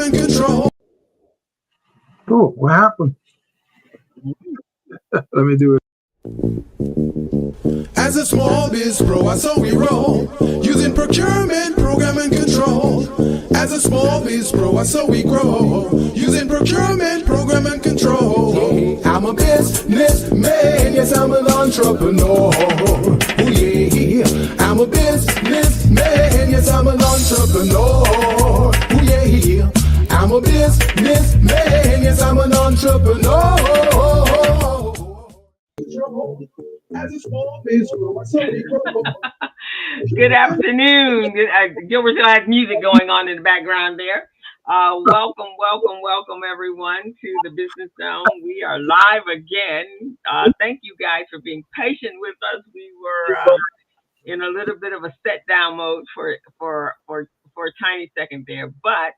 and control. Oh, what happened? Let me do it. As a small biz pro, I saw we roll, using procurement, program and control. As a small biz pro, I saw we grow, using procurement, program and control. I'm a businessman, yes, I'm an entrepreneur. Oh yeah, I'm a businessman, yes, I'm an entrepreneur. Oh yeah, I'm a businessman, yes, I'm an entrepreneur. Good afternoon. Gilbert still has music going on in the background there. Welcome, everyone to the Business Zone. We are live again. Thank you guys for being patient with us. We were in a little bit of a set down mode for a tiny second there, but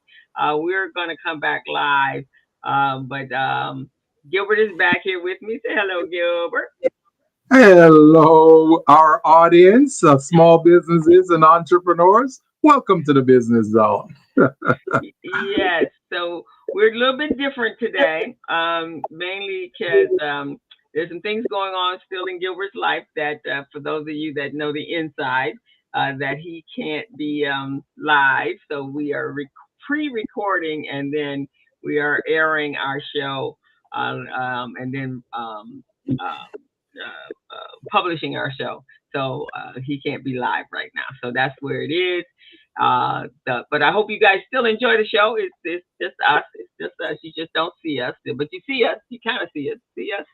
we're going to come back live. But Gilbert is back here with me. Say hello, Gilbert. Hello, our audience of small businesses and entrepreneurs. Welcome to the Business Zone. Yes, so we're a little bit different today, mainly because there's some things going on still in Gilbert's life that, for those of you that know the inside, that he can't be live. So we are pre-recording, and then we are airing our show, and then publishing our show. So he can't be live right now. So that's where it is. But I hope you guys still enjoy the show. It's just us. It's just us. You just don't see us, but you see us. You kind of see us. See us.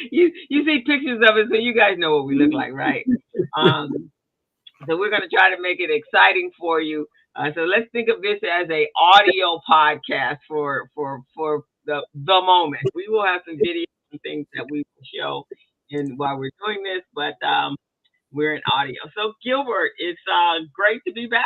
you see pictures of us, so you guys know what we look like, right? So we're gonna try to make it exciting for you. So let's think of this as a audio podcast for the moment. We will have some videos and things that we will show while we're doing this, but we're in audio. So Gilbert, it's great to be back.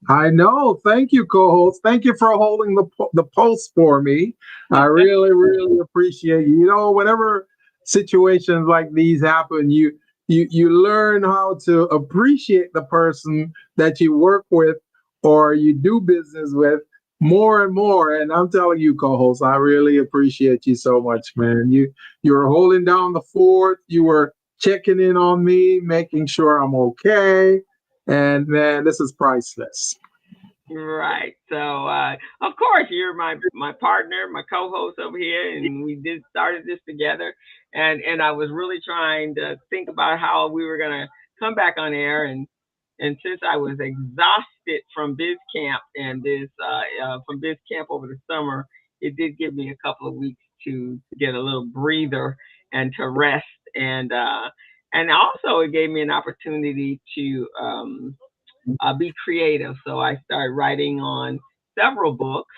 I know. Thank you, co-host. Thank you for holding the post for me. I really, really appreciate you. You know, whenever situations like these happen, you learn how to appreciate the person that you work with or you do business with more and more. And I'm telling you, co-host, I really appreciate you so much, man. You were holding down the fort. You were checking in on me, making sure I'm okay. And man, this is priceless. Right. So, of course, you're my partner, my co-host over here, and we started this together. And I was really trying to think about how we were gonna come back on air, and since I was exhausted from biz camp and from biz camp over the summer, it did give me a couple of weeks to get a little breather and to rest, and also it gave me an opportunity to be creative. So I started writing on several books,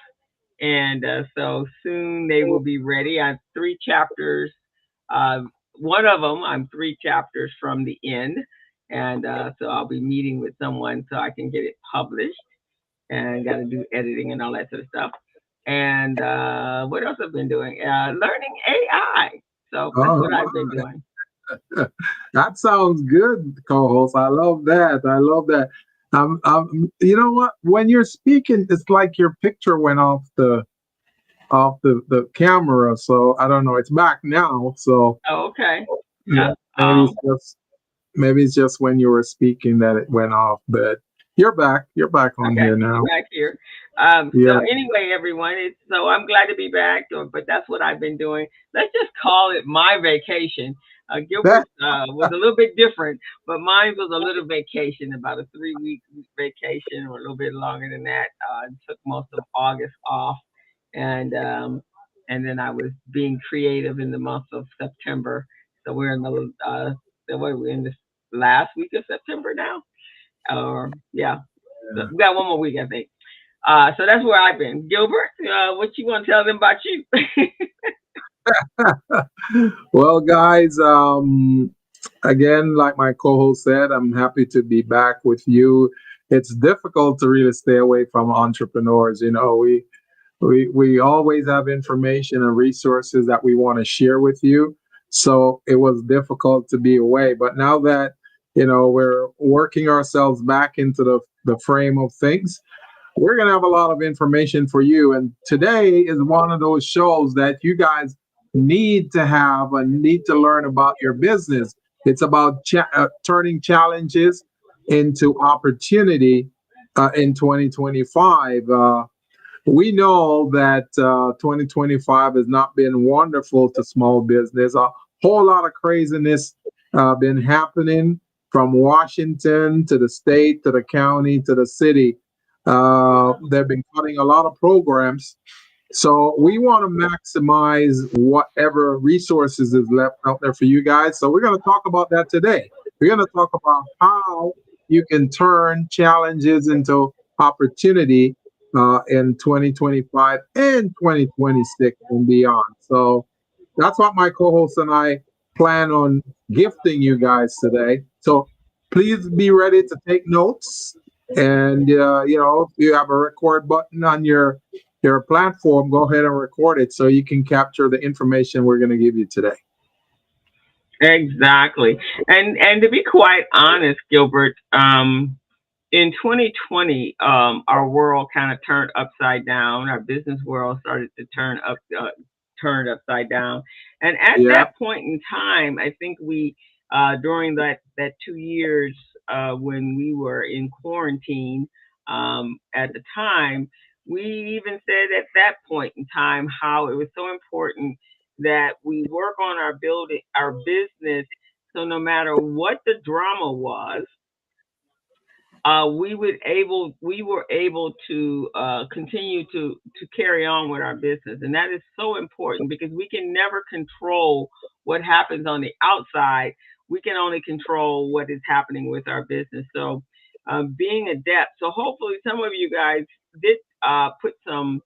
and so soon they will be ready. I have 3 chapters. One of them, I'm 3 chapters from the end, and so I'll be meeting with someone so I can get it published, and got to do editing and all that sort of stuff. And what else I've been doing? Learning AI. So that's what I've been doing. That sounds good, co-host. I love that. I love that. You know what? When you're speaking, it's like your picture went off the camera. So I don't know. It's back now. So okay. Yeah, maybe it's just when you were speaking that it went off. But you're back. You're back on here now. Back here. Yeah. So anyway, everyone, so I'm glad to be back. But that's what I've been doing. Let's just call it my vacation. Gilbert was a little bit different, but mine was a little vacation, about a 3-week vacation or a little bit longer than that. Took most of August off, and then I was being creative in the month of September. So we're in we're in this last week of September now. Yeah. So we got one more week, I think. So that's where I've been. Gilbert, what you want to tell them about you? Well, guys, again, like my co-host said, I'm happy to be back with you. It's difficult to really stay away from entrepreneurs. You know, we always have information and resources that we want to share with you. So it was difficult to be away. But now that we're working ourselves back into the frame of things. We're going to have a lot of information for you. And today is one of those shows that you guys need to have and need to learn about your business. It's about turning challenges into opportunity in 2025. We know that 2025 has not been wonderful to small business. A whole lot of craziness been happening from Washington to the state to the county to the city. They've been cutting a lot of programs. So we want to maximize whatever resources is left out there for you guys. So we're going to talk about that today. We're going to talk about how you can turn challenges into opportunity in 2025 and 2026 and beyond. So that's what my co-host and I plan on gifting you guys today. So please be ready to take notes. And if you have a record button on your platform, go ahead and record it so you can capture the information we're going to give you today. Exactly. And to be quite honest, Gilbert, in 2020, our world kind of turned upside down. Our business world started to turned upside down. And at Yeah, that point in time, I think we, during that 2 years when we were in quarantine, at the time, we even said at that point in time how it was so important that we work on our business, so no matter what the drama was, we were able to continue to carry on with our business, and that is so important because we can never control what happens on the outside. We can only control what is happening with our business. So, being adept. So hopefully, some of you guys did put some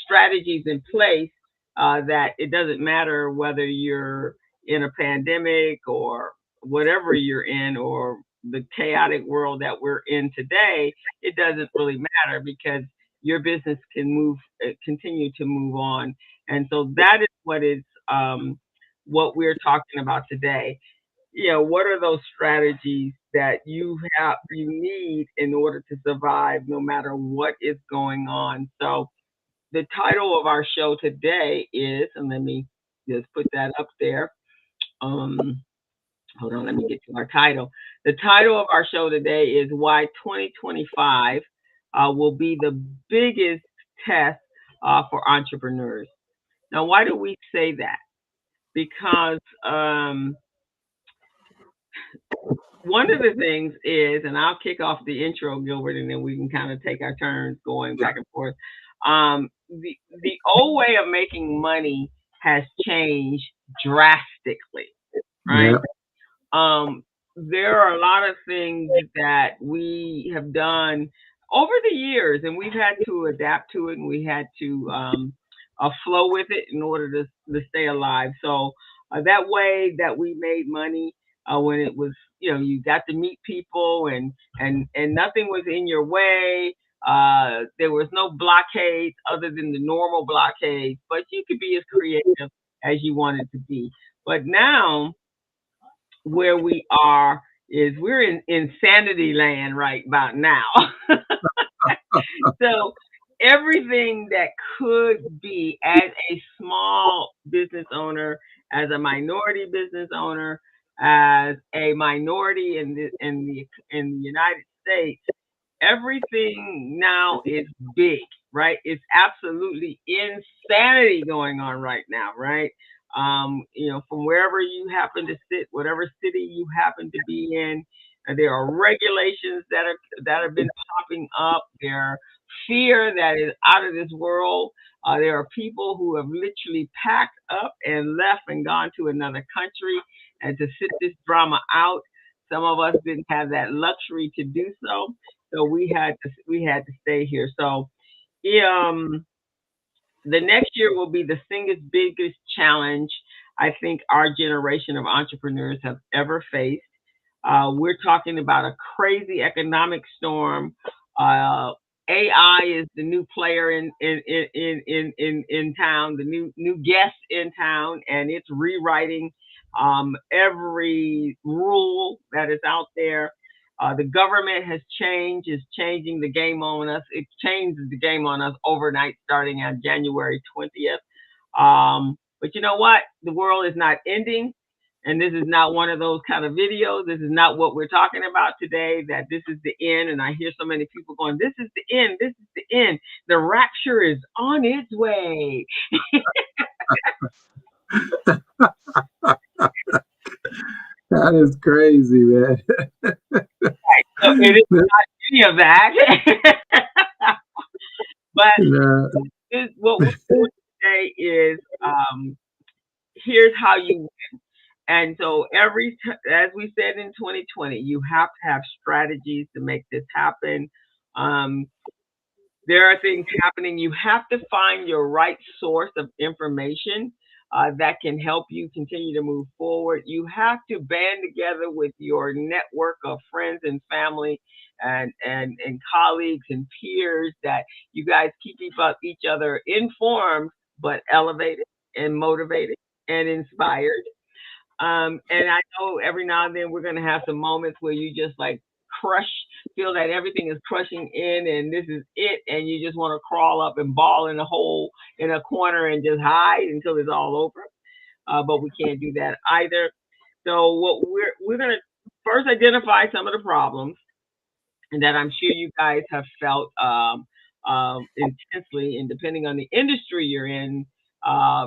strategies in place, that it doesn't matter whether you're in a pandemic or whatever you're in, or the chaotic world that we're in today. It doesn't really matter because your business can continue to move on. And so that is what we're talking about today. What are those strategies that you need in order to survive no matter what is going on? So the title of our show today is, and let me just put that up there. Um, Hold on, let me get to our title. The title of our show today is Why 2025 will be the biggest test for entrepreneurs. Now, why do we say that? Because one of the things is, and I'll kick off the intro, Gilbert, and then we can kind of take our turns going back and forth. The old way of making money has changed drastically, right? yeah, Um, there are a lot of things that we have done over the years, and we've had to adapt to it, and we had to flow with it in order to stay alive. So that way that we made money, when it was, you got to meet people, and nothing was in your way. There was no blockades other than the normal blockades, but you could be as creative as you wanted to be. But now, where we are is we're in insanity land right about now. So everything that could be, as a small business owner, as a minority business owner, as a minority in the United States, everything now is big, right? It's absolutely insanity going on right now, right? From wherever you happen to sit, whatever city you happen to be in, there are regulations that have been popping up. There are fear that is out of this world. There are people who have literally packed up and left and gone to another country and to sit this drama out. Some of us didn't have that luxury to do so, so we had to stay here. So, the next year will be the single biggest challenge I think our generation of entrepreneurs have ever faced. We're talking about a crazy economic storm. Uh, AI is the new player in town, the new guest in town, and it's rewriting every rule that is out there. The government has changed, is changing the game on us. It changed the game on us overnight starting on January 20th. But you know what? The world is not ending. And this is not one of those kind of videos. This is not what we're talking about today, that this is the end. And I hear so many people going, this is the end. This is the end. The rapture is on its way. That is crazy, man. So it is not any of that. But Yeah. what we're doing today is here's how you. And so as we said in 2020, you have to have strategies to make this happen. Um, there are things happening. You have to find your right source of information that can help you continue to move forward. You have to band together with your network of friends and family and colleagues and peers that you guys keep each other informed, but elevated and motivated and inspired. And I know every now and then we're going to have some moments where you just like crush, feel that everything is crushing in and this is it. And you just want to crawl up and ball in a hole in a corner and just hide until it's all over. But we can't do that either. So what we're going to first identify some of the problems and that I'm sure you guys have felt intensely, and depending on the industry you're in,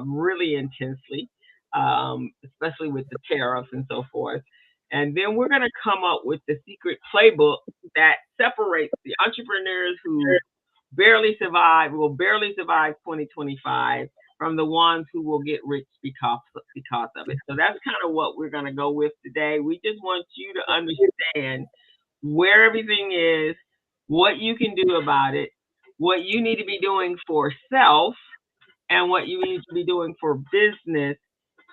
really intensely, especially with the tariffs and so forth. And then we're going to come up with the secret playbook that separates the entrepreneurs who will barely survive 2025 from the ones who will get rich because of it. So that's kind of what we're going to go with today. We just want you to understand where everything is, what you can do about it, what you need to be doing for self, and what you need to be doing for business.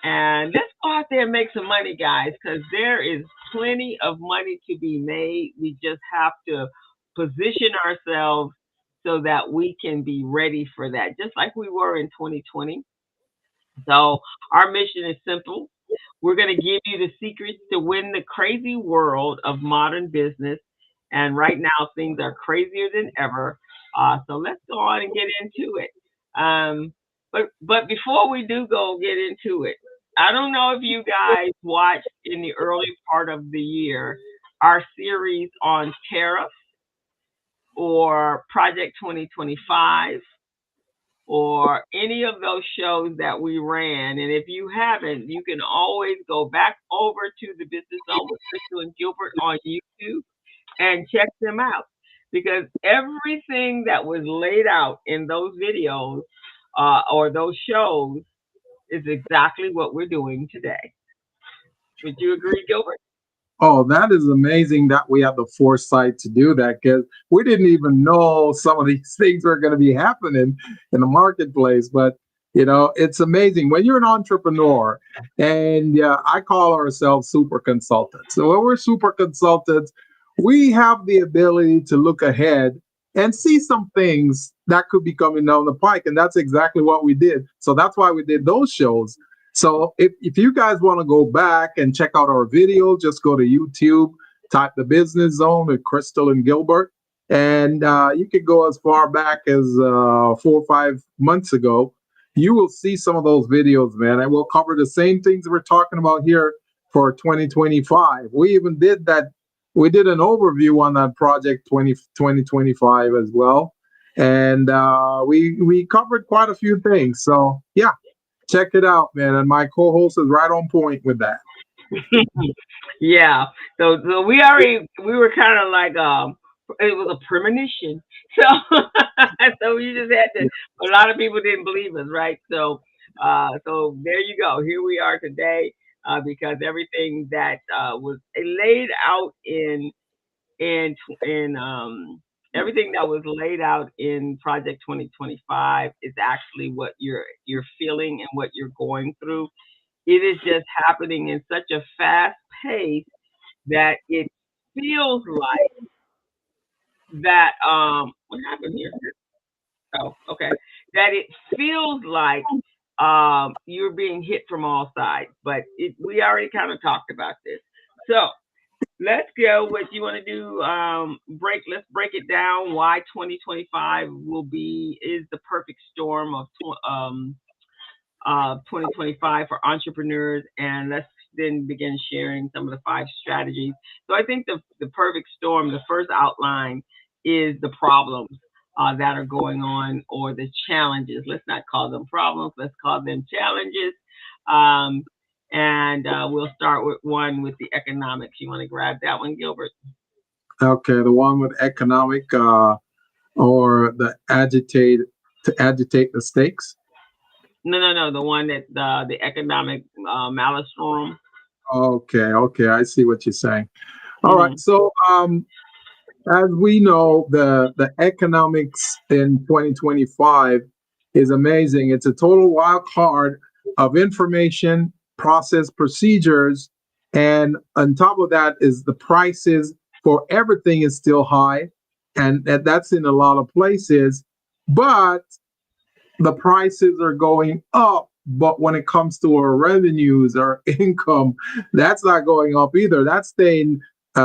And let's go out there and make some money, guys, because there is plenty of money to be made. We just have to position ourselves so that we can be ready for that, just like we were in 2020. So our mission is simple. We're going to give you the secrets to win the crazy world of modern business. And right now, things are crazier than ever. So let's go on and get into it. But before we do go get into it, I don't know if you guys watched in the early part of the year our series on tariffs or Project 2025 or any of those shows that we ran. And if you haven't, you can always go back over to the Business Zone with Crystal and Gilbert on YouTube and check them out. Because everything that was laid out in those videos or those shows is exactly what we're doing today. Would you agree, Gilbert? Oh, that is amazing that we had the foresight to do that, because we didn't even know some of these things were going to be happening in the marketplace. But, it's amazing when you're an entrepreneur, and I call ourselves super consultants. So when we're super consultants, we have the ability to look ahead and see some things that could be coming down the pike. And that's exactly what we did. So that's why we did those shows. So if you guys want to go back and check out our video, just go to YouTube, type the Business Zone with Crystal and Gilbert. And you could go as far back as 4 or 5 months ago. You will see some of those videos, man. And we'll cover the same things we're talking about here for 2025. We even did that. We did an overview on that project 2025 as well. And we covered quite a few things. So, yeah. Check it out, man. And my co-host is right on point with that. Yeah. So we were kind of like it was a premonition. So so we just had to. A lot of people didn't believe us, right? So so there you go. Here we are today because everything that was laid out in everything that was laid out in Project 2025 is actually what you're feeling and what you're going through. It is just happening in such a fast pace that it feels like that what happened here? Oh, okay. That it feels like you're being hit from all sides. But we already kind of talked about this. So let's go. What you want to do? Let's break it down. Why 2025 is the perfect storm of 2025 for entrepreneurs, and let's then begin sharing some of the five strategies. So I think the perfect storm, the first outline, is the problems that are going on, or the challenges. Let's not call them problems. Let's call them challenges. Um, and we'll start with one with the economics. You want to grab that one, Gilbert? Okay, the one with economic or to agitate the stakes. No. The one that the economic maelstrom. Okay, I see what you're saying. All Hmm. right, so as we know, the economics in 2025 is amazing. It's a total wild card of information, process, procedures, and on top of that is the prices for everything is still high, and that's in a lot of places. But the prices are going up, but when it comes to our revenues, our income, that's not going up either. That's staying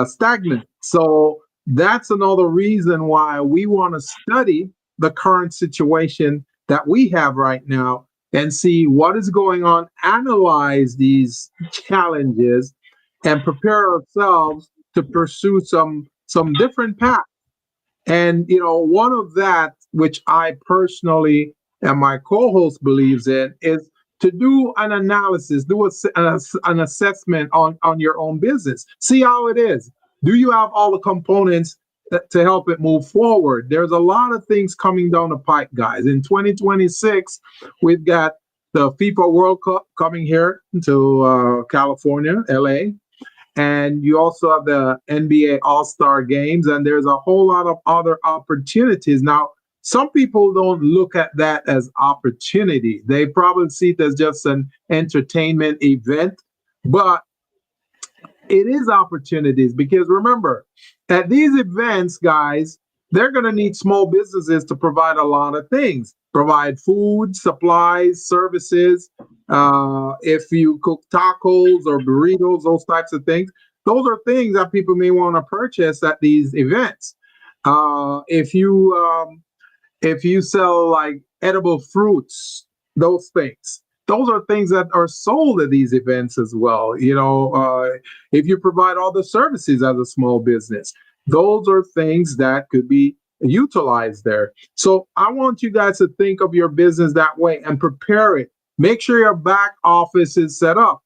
stagnant. So that's another reason why we want to study the current situation that we have right now and see what is going on, analyze these challenges, and prepare ourselves to pursue some different paths. And one of that, which I personally and my co-host believes in, is to do an analysis, an assessment on your own business. See how it is. Do you have all the components to help it move forward? There's a lot of things coming down the pipe, guys. In 2026, we've got the FIFA World Cup coming here to California, LA. And you also have the NBA All-Star games, and there's a whole lot of other opportunities. Now, some people don't look at that as opportunity. They probably see it as just an entertainment event, but it is opportunities because remember, at these events, guys, they're going to need small businesses to provide a lot of things, provide food, supplies, services. If you cook tacos or burritos, those types of things, those are things that people may want to purchase at these events. If you sell like edible fruits, those things, those are things that are sold at these events as well. If you provide all the services as a small business, those are things that could be utilized there. So I want you guys to think of your business that way and prepare it. Make sure your back office is set up.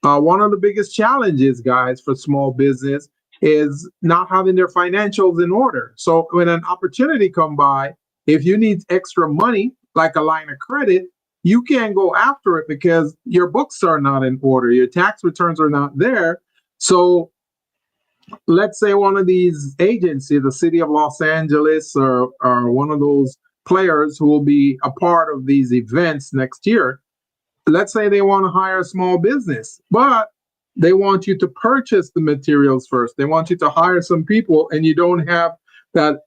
One of the biggest challenges, guys, for small business is not having their financials in order. So when an opportunity come by, if you need extra money, like a line of credit, you can't go after it because your books are not in order. Your tax returns are not there. So let's say one of these agencies, the city of Los Angeles, or one of those players who will be a part of these events next year, let's say they want to hire a small business, but they want you to purchase the materials first. They want you to hire some people, and you don't have that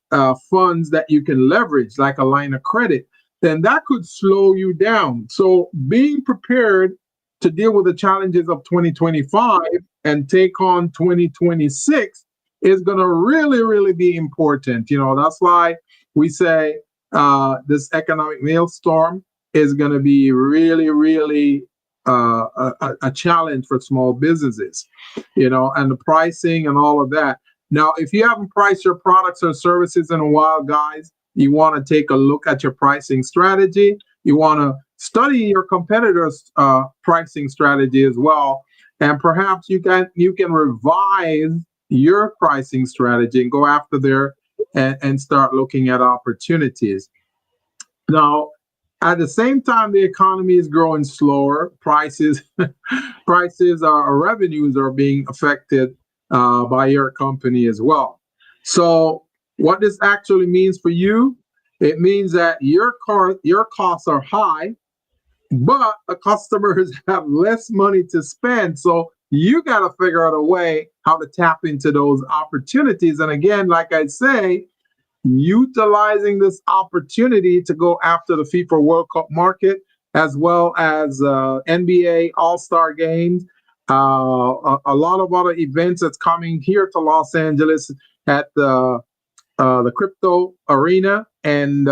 funds that you can leverage, like a line of credit, then that could slow you down. So being prepared to deal with the challenges of 2025 and take on 2026 is going to really, really be important. That's why we say this economic maelstrom is going to be really, really a challenge for small businesses, and the pricing and all of that. Now, if you haven't priced your products or services in a while, guys, you want to take a look at your pricing strategy. You want to study your competitors' pricing strategy as well, and perhaps you can revise your pricing strategy and go after there and start looking at opportunities. Now, at the same time, the economy is growing slower. Our revenues are being affected by your company as well. So, what this actually means for you, it means that your costs are high, but the customers have less money to spend. So you got to figure out a way how to tap into those opportunities. And again, like I say, utilizing this opportunity to go after the FIFA World Cup market as well as NBA All-Star games, a lot of other events that's coming here to Los Angeles at the crypto arena, and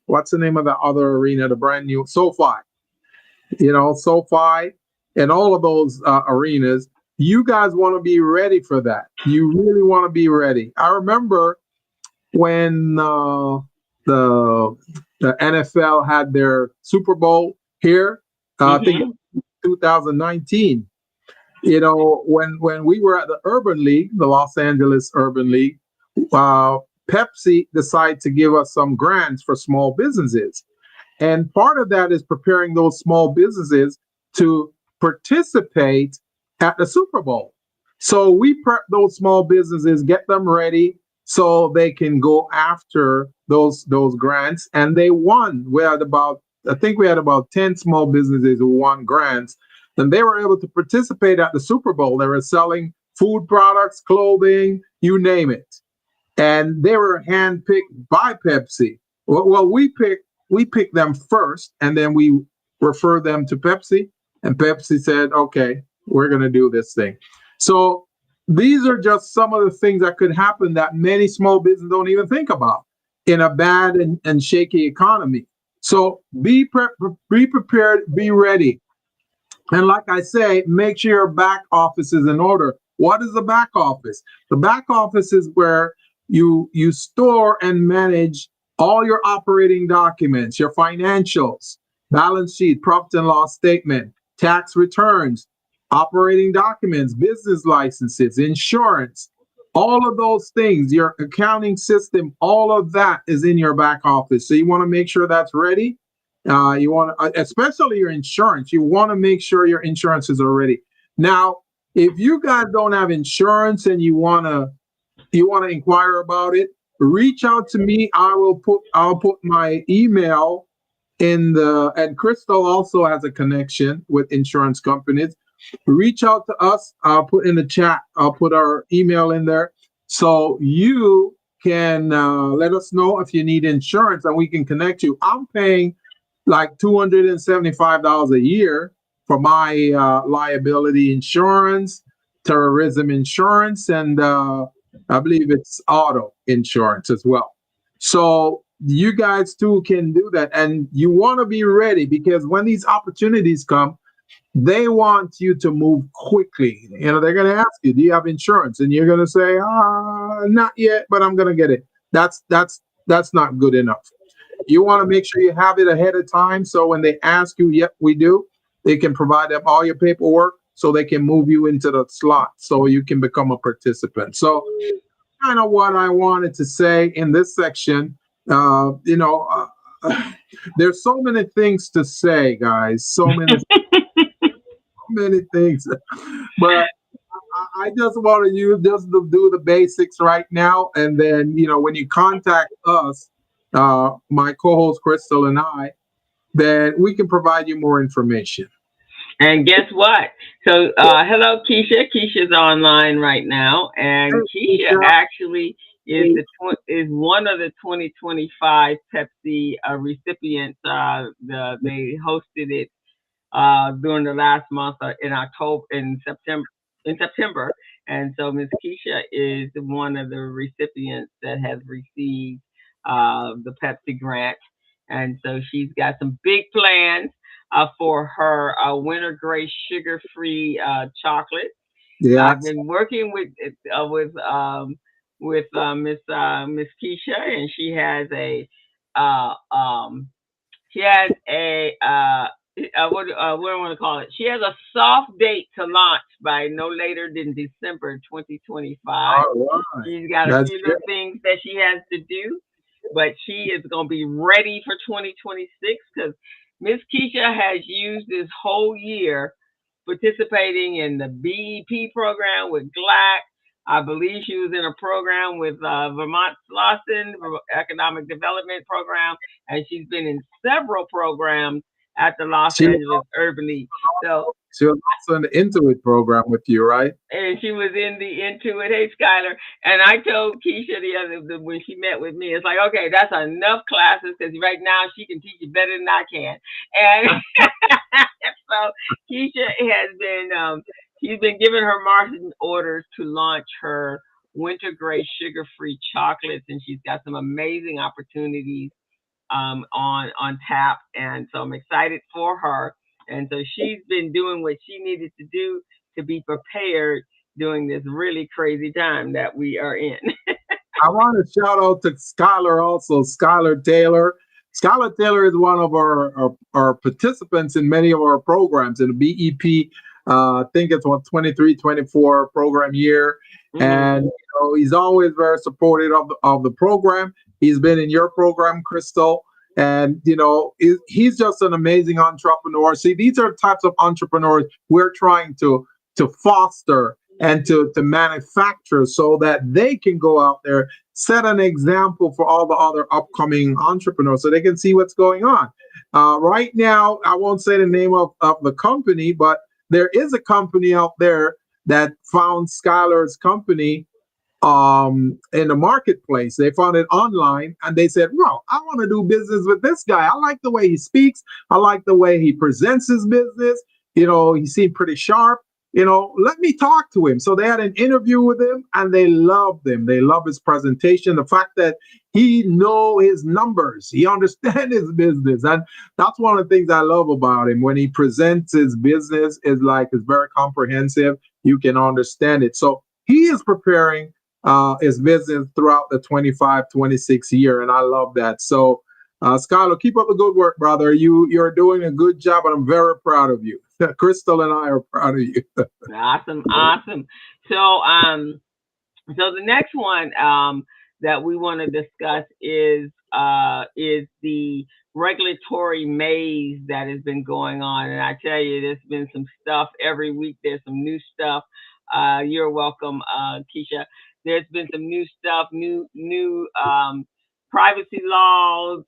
what's the name of the other arena, the brand new SoFi, SoFi, and all of those arenas. You guys want to be ready for that. You really want to be ready. I remember when the NFL had their Super Bowl here, I think 2019. When we were at the Urban League, the Los Angeles Urban League, Pepsi decided to give us some grants for small businesses. And part of that is preparing those small businesses to participate at the Super Bowl. So we prep those small businesses, get them ready so they can go after those grants. And they won. I think we had about 10 small businesses who won grants, and they were able to participate at the Super Bowl. They were selling food products, clothing, you name it. And they were handpicked by Pepsi. Well, we picked them first, and then we refer them to Pepsi, and Pepsi said, okay, we're going to do this thing. So these are just some of the things that could happen that many small businesses don't even think about in a bad and shaky economy. So be prepared, be ready. And like I say, make sure your back office is in order. What is the back office? The back office is where you store and manage all your operating documents, your financials, balance sheet, profit and loss statement, tax returns, operating documents, business licenses, insurance, all of those things, your accounting system, all of that is in your back office. So you want to make sure that's ready. You want to, especially your insurance, you want to make sure your insurances are ready. Now, if you guys don't have insurance and you want to inquire about it, reach out to me. I'll put my email and Crystal also has a connection with insurance companies. Reach out to us. I'll put in the chat. I'll put our email in there so you can let us know if you need insurance and we can connect you. I'm paying like $275 a year for my liability insurance, terrorism insurance, and I believe it's auto insurance as well. So you guys too can do that. And you want to be ready because when these opportunities come, they want you to move quickly. They're going to ask you, do you have insurance? And you're going to say, not yet, but I'm going to get it. That's not good enough. You want to make sure you have it ahead of time. So when they ask you, yep, we do, they can provide them all your paperwork so they can move you into the slot so you can become a participant. So kind of what I wanted to say in this section. There's so many things to say, guys, so many things, but I just want you just to do the basics right now. And then, when you contact us, my co-host Crystal and I, then we can provide you more information. And guess what? So, hello, Keisha. Keisha's online right now, and Keisha actually is one of the 2025 Pepsi recipients. They hosted it during the last month in September, and so Miss Keisha is one of the recipients that has received the Pepsi grant, and so she's got some big plans for her Winter Grace sugar-free chocolate. Yeah, I've been working with Miss Keisha, and she has a uh, um, what do I want to call it? She has a soft date to launch by no later than December 2025. all right. She's got a few little things that she has to do, but she is going to be ready for 2026 because Miss Keisha has used this whole year participating in the BEP program with GLAC. I believe she was in a program with Vermont Slauson Economic Development Program, and she's been in several programs at the Los She was Angeles Urban League. So, she was also in the Intuit program with you, right? and she was in the Intuit. Hey, Skylar. And I told Keisha when she met with me, it's like, okay, that's enough classes because right now she can teach you better than I can. And so Keisha has been, she's been giving her marketing orders to launch her winter grade sugar free chocolates, and she's got some amazing opportunities on tap, and so I'm excited for her. And so she's been doing what she needed to do to be prepared during this really crazy time that we are in. I want to shout out to Skylar also, Skylar Taylor. Skylar Taylor is one of our participants in many of our programs in the BEP. I think it's what 23-24 program year. And he's always very supportive of the program. He's been in your program, Crystal. And he's just an amazing entrepreneur. See, these are types of entrepreneurs we're trying to foster and to manufacture so that they can go out there, set an example for all the other upcoming entrepreneurs so they can see what's going on. Right now, I won't say the name of the company, but there is a company out there that found Skylar's company in the marketplace. They found it online and they said, well, I want to do business with this guy. I like the way he speaks. I like the way he presents his business. He seemed pretty sharp. Let me talk to him. So they had an interview with him and they loved him. They love his presentation. The fact that he know his numbers, he understands his business. And that's one of the things I love about him. When he presents his business, it's very comprehensive. You can understand it. So he is preparing his business throughout the 25-26 year. And I love that. So Skylar, keep up the good work, brother. You're doing a good job and I'm very proud of you. Crystal and I are proud of you. Awesome. So, so the next one that we want to discuss is the regulatory maze that has been going on, and I tell you, there's been some stuff every week. There's some new stuff. You're welcome, Keisha. There's been some new stuff, new privacy laws,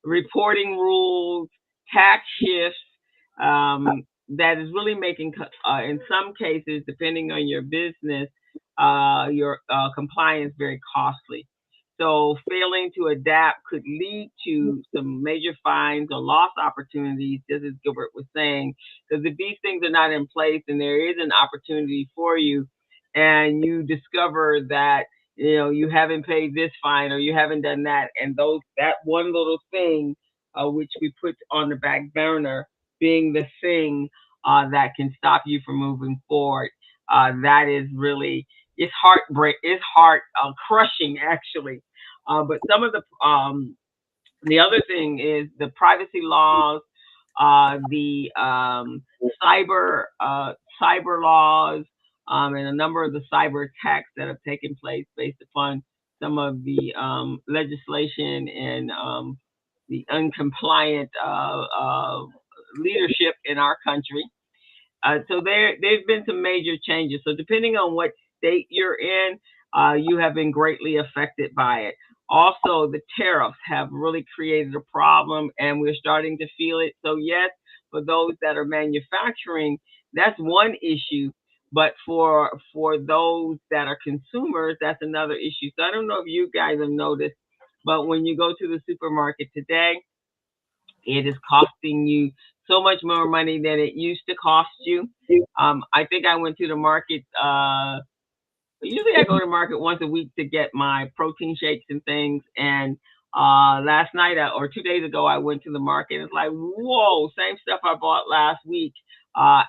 reporting rules, tax shifts. That is really making, in some cases, depending on your business, your compliance very costly. So failing to adapt could lead to some major fines or loss opportunities, just as Gilbert was saying, because if these things are not in place and there is an opportunity for you and you discover that you haven't paid this fine or you haven't done that, and that one little thing which we put on the back burner being the thing that can stop you from moving forward, that is really, it's heart crushing actually. But some of the other thing is the privacy laws, the cyber laws, and a number of the cyber attacks that have taken place based upon some of the legislation and the uncompliant leadership in our country. So there's been some major changes. So depending on what state you're in, you have been greatly affected by it. Also, the tariffs have really created a problem, and we're starting to feel it. So yes, for those that are manufacturing, that's one issue. But for those that are consumers, that's another issue. So I don't know if you guys have noticed, but when you go to the supermarket today, it is costing you so much more money than it used to cost you. I think I went to the market. Usually I go to the market once a week to get my protein shakes and things. And last night or 2 days ago, I went to the market. It's like, whoa, same stuff I bought last week,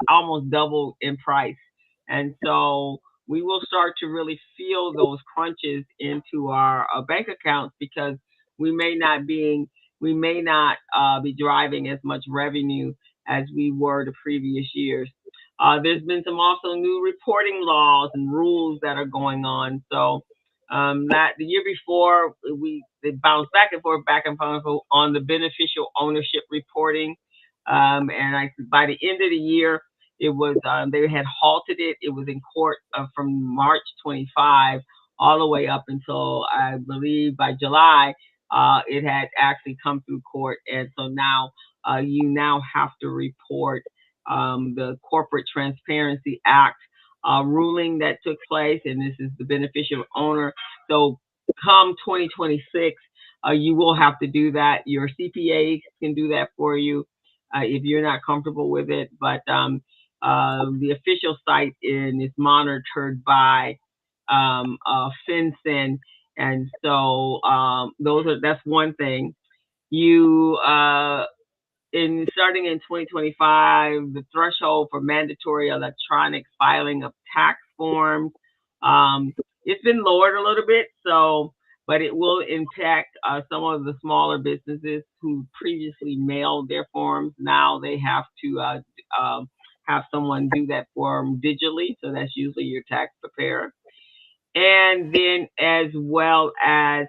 almost doubled in price. And so we will start to really feel those crunches into our bank accounts because we may not be driving as much revenue as we were the previous years. There's been some also new reporting laws and rules that are going on. So that the year before they bounced back and forth on the beneficial ownership reporting, and by the end of the year it was they had halted it. It was in court from March 25 all the way up until I believe by July. It had actually come through court, and so now you now have to report the Corporate Transparency Act ruling that took place, and this is the beneficial owner. So come 2026, you will have to do that. Your CPA can do that for you if you're not comfortable with it. But the official site is monitored by FinCEN, and so that's one thing. You in starting in 2025, the threshold for mandatory electronic filing of tax forms, it's been lowered a little bit. So, but it will impact some of the smaller businesses who previously mailed their forms. Now they have to have someone do that form digitally. So that's usually your tax preparer. And then as well as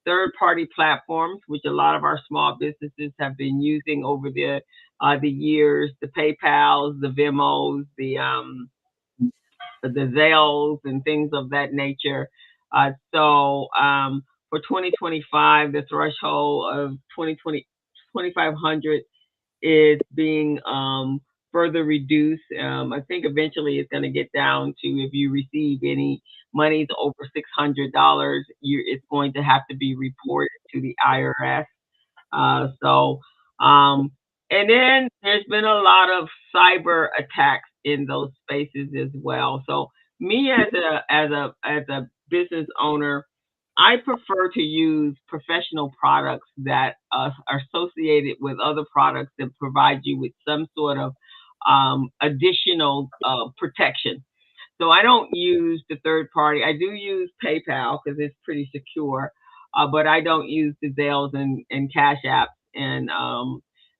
third-party platforms, which a lot of our small businesses have been using over the years, the PayPals, the Venmos, the Zales, and things of that nature. So for 2025, the threshold of 2,500 is being further reduced. I think eventually it's going to get down to, if you receive any monies over $600, it's going to have to be reported to the IRS. So, and then there's been a lot of cyber attacks in those spaces as well. So, me as a business owner, I prefer to use professional products that are associated with other products that provide you with some sort of additional protection. So I don't use the third party. I do use PayPal because it's pretty secure, but I don't use the Zales and Cash Apps and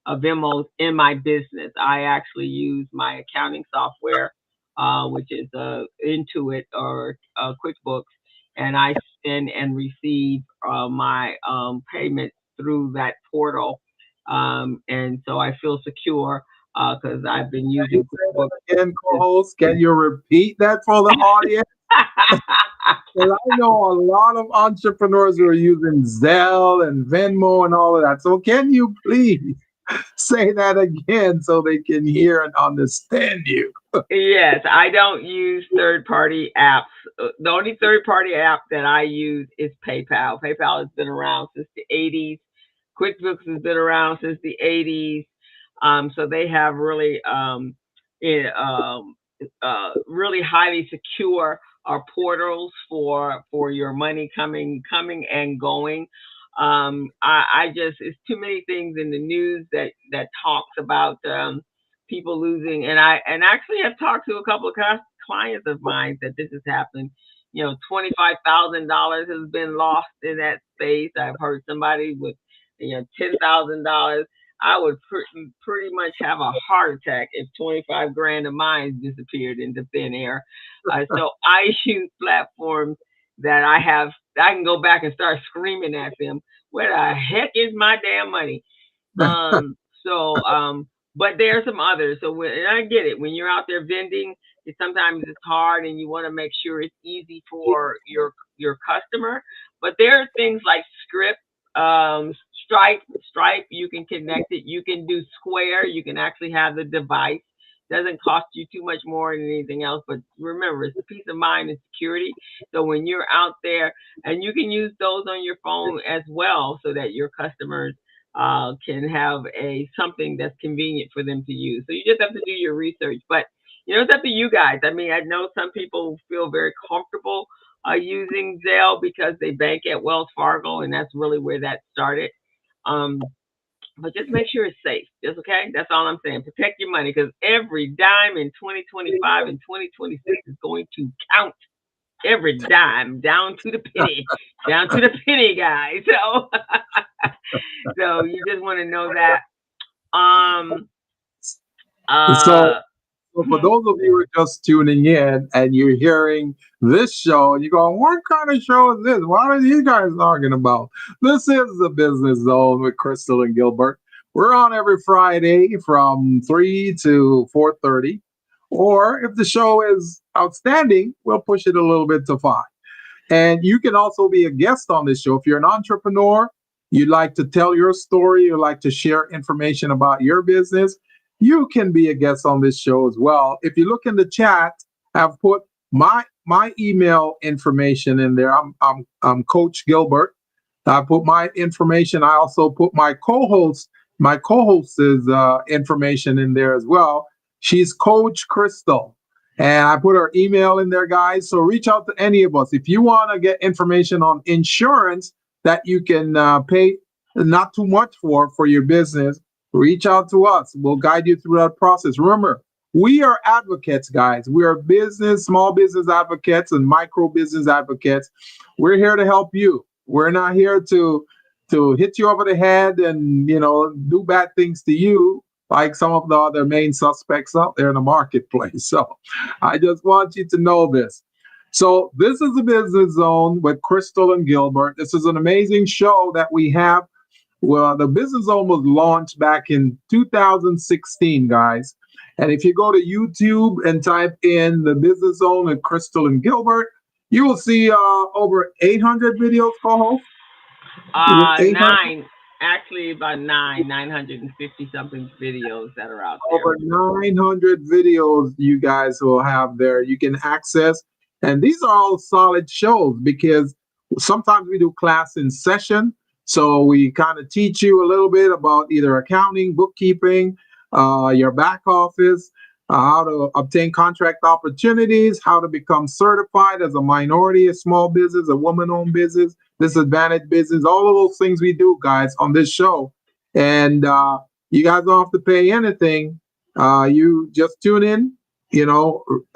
Venmos in my business. I actually use my accounting software, which is Intuit or QuickBooks, and I send and receive my payments through that portal. And so I feel secure because I've been using QuickBooks. Again, co-host, can you repeat that for the audience? Because I know a lot of entrepreneurs who are using Zelle and Venmo and all of that. So can you please say that again so they can hear and understand you? Yes, I don't use third-party apps. The only third-party app that I use is PayPal. PayPal has been around since the 80s. QuickBooks has been around since the 80s. So they have really, really highly secure portals for your money coming and going. I just, it's too many things in the news that talks about people losing, and actually have talked to a couple of clients of mine that this has happened. $25,000 has been lost in that space. I've heard somebody with $10,000. I would pretty much have a heart attack if 25 grand of mine disappeared into thin air. So I use platforms that I can go back and start screaming at them. Where the heck is my damn money? But there are some others. So and I get it. When you're out there vending, sometimes it's hard, and you want to make sure it's easy for your customer. But there are things like Script, Stripe. You can connect it. You can do Square. You can actually have the device. Doesn't cost you too much more than anything else. But remember, it's the peace of mind and security. So when you're out there, and you can use those on your phone as well, so that your customers can have something that's convenient for them to use. So you just have to do your research. But it's up to you guys. I mean, I know some people feel very comfortable using Zelle because they bank at Wells Fargo, and that's really where that started. But just make sure it's safe. Just okay. That's all I'm saying. Protect your money, because every dime in 2025 and 2026 is going to count. Every dime, down to the penny, guys. So, so you just want to know that. So for those of you who are just tuning in and you're hearing this show, and you're going, what kind of show is this? What are these guys talking about? This is the Business Zone with Crystal and Gilbert. We're on every Friday from 3 to 4:30. Or if the show is outstanding, we'll push it a little bit to 5. And you can also be a guest on this show. If you're an entrepreneur you'd like to tell your story, you'd like to share information about your business, you can be a guest on this show as well. If you look in the chat, I've put my email information in there. I'm Coach Gilbert. I put my information. I also put my co-host's information in there as well. She's Coach Crystal. And I put her email in there, guys. So reach out to any of us. If you want to get information on insurance that you can pay not too much for your business, reach out to us. We'll guide you through that process. Remember, we are advocates, guys. We are small business advocates and micro business advocates. We're here to help you. We're not here to hit you over the head and, do bad things to you like some of the other main suspects out there in the marketplace. So I just want you to know this. So this is the Business Zone with Crystal and Gilbert. This is an amazing show that we have. Well, the Business Zone was launched back in 2016, guys. And if you go to YouTube and type in the Business Zone with Crystal and Gilbert, you will see over 800 videos, co-host. 9, actually about 950 something videos that are out there. Over 900 videos you guys will have there. You can access, and these are all solid shows because sometimes we do class in session. So we kind of teach you a little bit about either accounting, bookkeeping, your back office, how to obtain contract opportunities, how to become certified as a minority, a small business, a woman-owned business, disadvantaged business, all of those things we do, guys, on this show. And you guys don't have to pay anything. You just tune in,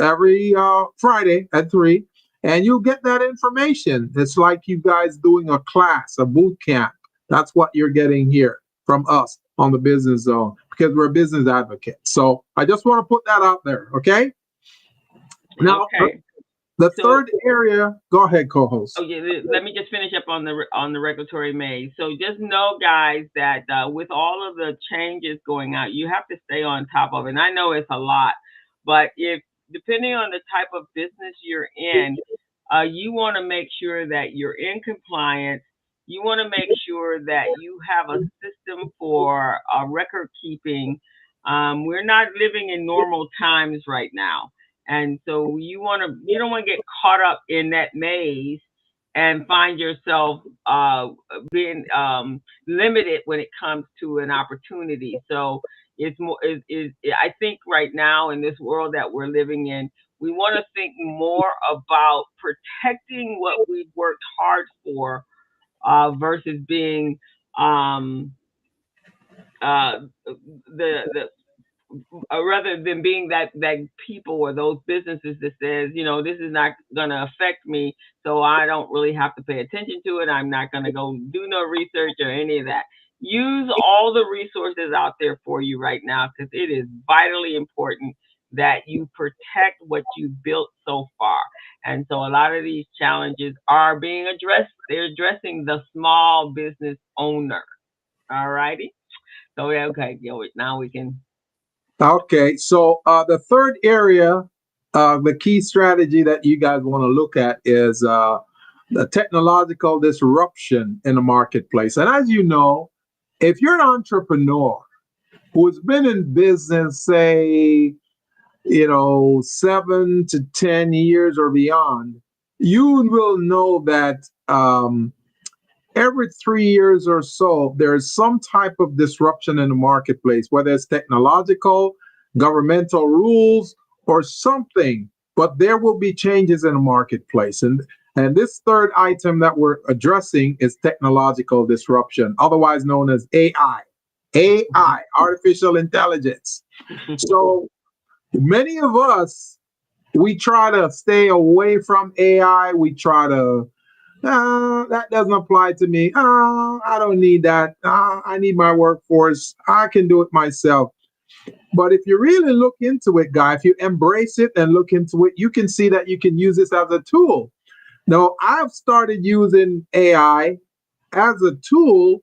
every Friday at 3, and you'll get that information. It's like you guys doing a class, a boot camp. That's what you're getting here from us on the Business Zone because we're business advocates. So I just want to put that out there, okay? Now, the third area, go ahead, co-host. Okay, let me just finish up on the regulatory maze. So just know, guys, that with all of the changes going out, you have to stay on top of it. And I know it's a lot, but if depending on the type of business you're in, you want to make sure that you're in compliance. You want to make sure that you have a system for record keeping. We're not living in normal times right now. And so you don't want to get caught up in that maze and find yourself being limited when it comes to an opportunity. So it's more. I think right now in this world that we're living in, we want to think more about protecting what we've worked hard for versus being rather than being that people or those businesses that says, this is not going to affect me, so I don't really have to pay attention to it. I'm not going to go do no research or any of that. Use all the resources out there for you right now because it is vitally important that you protect what you've built so far. And so a lot of these challenges are being addressed. They're addressing the small business owner. All righty. So, okay, now we can. Okay, so the third area, the key strategy that you guys want to look at is the technological disruption in the marketplace. And as you know, if you're an entrepreneur who's been in business, say, 7 to 10 years or beyond, you will know that every 3 years or so, there's some type of disruption in the marketplace, whether it's technological, governmental rules, or something. But there will be changes in the marketplace. And this third item that we're addressing is technological disruption, otherwise known as AI. AI, artificial intelligence. So many of us, we try to stay away from AI. We try to, that doesn't apply to me. I don't need that. I need my workforce. I can do it myself. But if you really look into it, guy, if you embrace it and look into it, you can see that you can use this as a tool. Now, I've started using AI as a tool,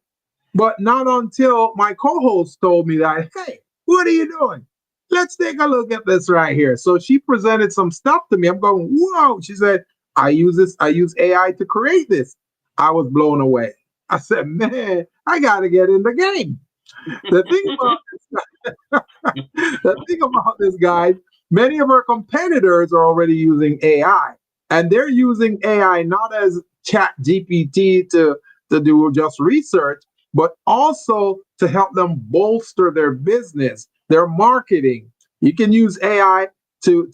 but not until my co-host told me that, hey, what are you doing? Let's take a look at this right here. So she presented some stuff to me. I'm going, whoa. She said, I use AI to create this. I was blown away. I said, man, I got to get in the game. The thing about the thing about this, guys, many of our competitors are already using AI, and they're using AI not as Chat GPT to do just research, but also to help them bolster their business, their marketing. You can use AI to